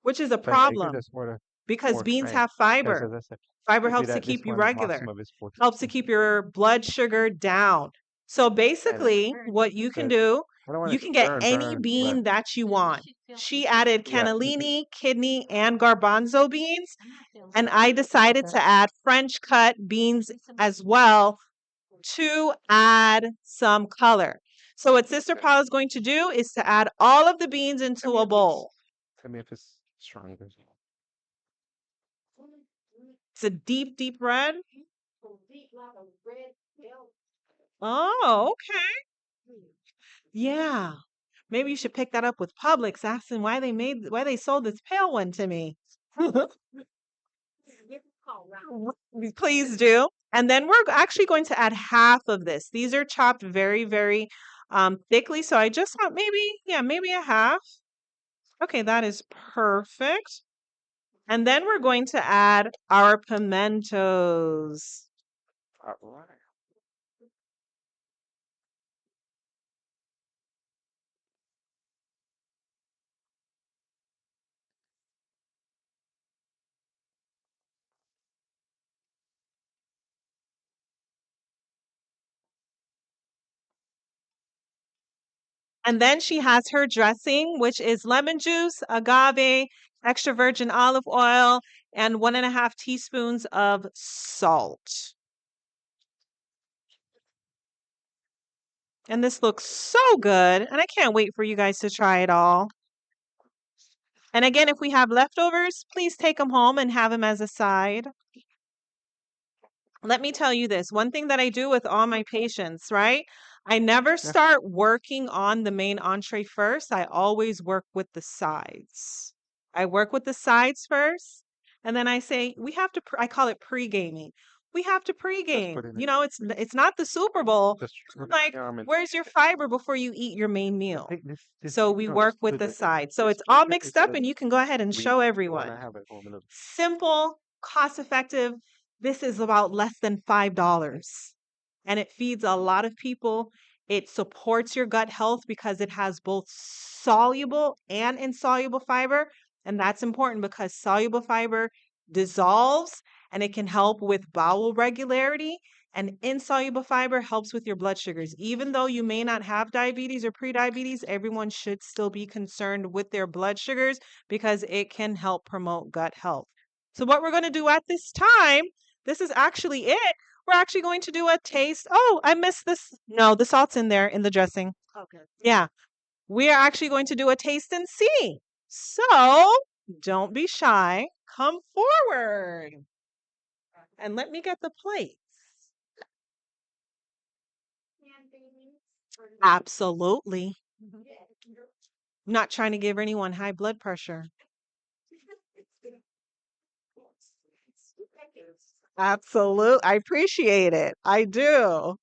which is a So yeah, you can problem just order because more beans cayenne. have Because fiber. as I said, Fiber could be helps to that this keep you one regular, lost some of its helps to potency. keep your blood sugar down. So And basically, what you can but do, I don't want you it can get any burn, but bean that you Yeah, you want. should feel She added yeah. cannellini, kidney, and garbanzo beans, I'm not feeling and so I good. decided Okay. to add French cut beans Need some as well more. to add some color. So what Sister Okay. Paula is going to do is to add all of the beans Tell into me a if it's bowl. tell me if it's stronger. It's a deep, deep red. Deep like a red bell. Oh, okay. Yeah. Maybe you should pick that up with Publix, ask them why they sold this pale one to me. Please do. And then we're actually going to add half of this. These are chopped very, very thickly. So I just want maybe a half. Okay, that is perfect. And then we're going to add our pimentos. All right. And then she has her dressing, which is lemon juice, agave, extra virgin olive oil, and 1.5 teaspoons of salt. And this looks so good. And I can't wait for you guys to try it all. And again, if we have leftovers, please take them home and have them as a side. Let me tell you this one thing that I do with all my patients, right? I never Yeah. start working on the main entree first. I always work with the sides. I work with the sides first, and then I say, we have to, I call it pre-gaming. We have to Just pre-game. put it You in. know, it's not the Super Bowl. Just I'm put it like, in the arm and where's your fiber before you eat your main meal? take this. So we No, work just with put the it in. sides. So This it's all here is mixed up, the and you can go ahead and wheat, show the one everyone. I have at home. And Simple, cost effective, This is about less than $5 and it feeds a lot of people. It supports your gut health because it has both soluble and insoluble fiber. And that's important because soluble fiber dissolves and it can help with bowel regularity. And insoluble fiber helps with your blood sugars. Even though you may not have diabetes or prediabetes, everyone should still be concerned with their blood sugars because it can help promote gut health. So, what we're going to do at this time, this is actually it. We're actually going to do a taste. Oh, I missed this. No, the salt's in there in the dressing. Okay. Yeah, we are actually going to do a taste and see. So, don't be shy. Come forward and let me get the plates. Absolutely. I'm not trying to give anyone high blood pressure. Absolutely. I appreciate it. I do.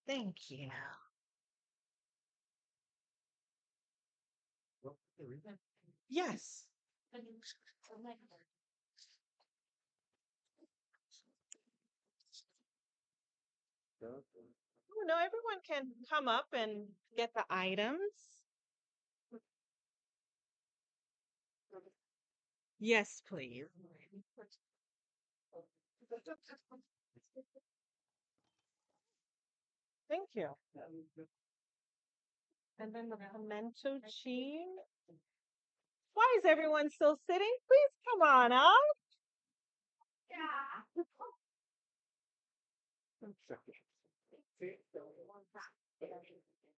Thank you. Yes. Oh, no, everyone can come up and get the items. Yes, please. Thank you. And then the pimento cheese. Why is everyone still sitting? Please come on up.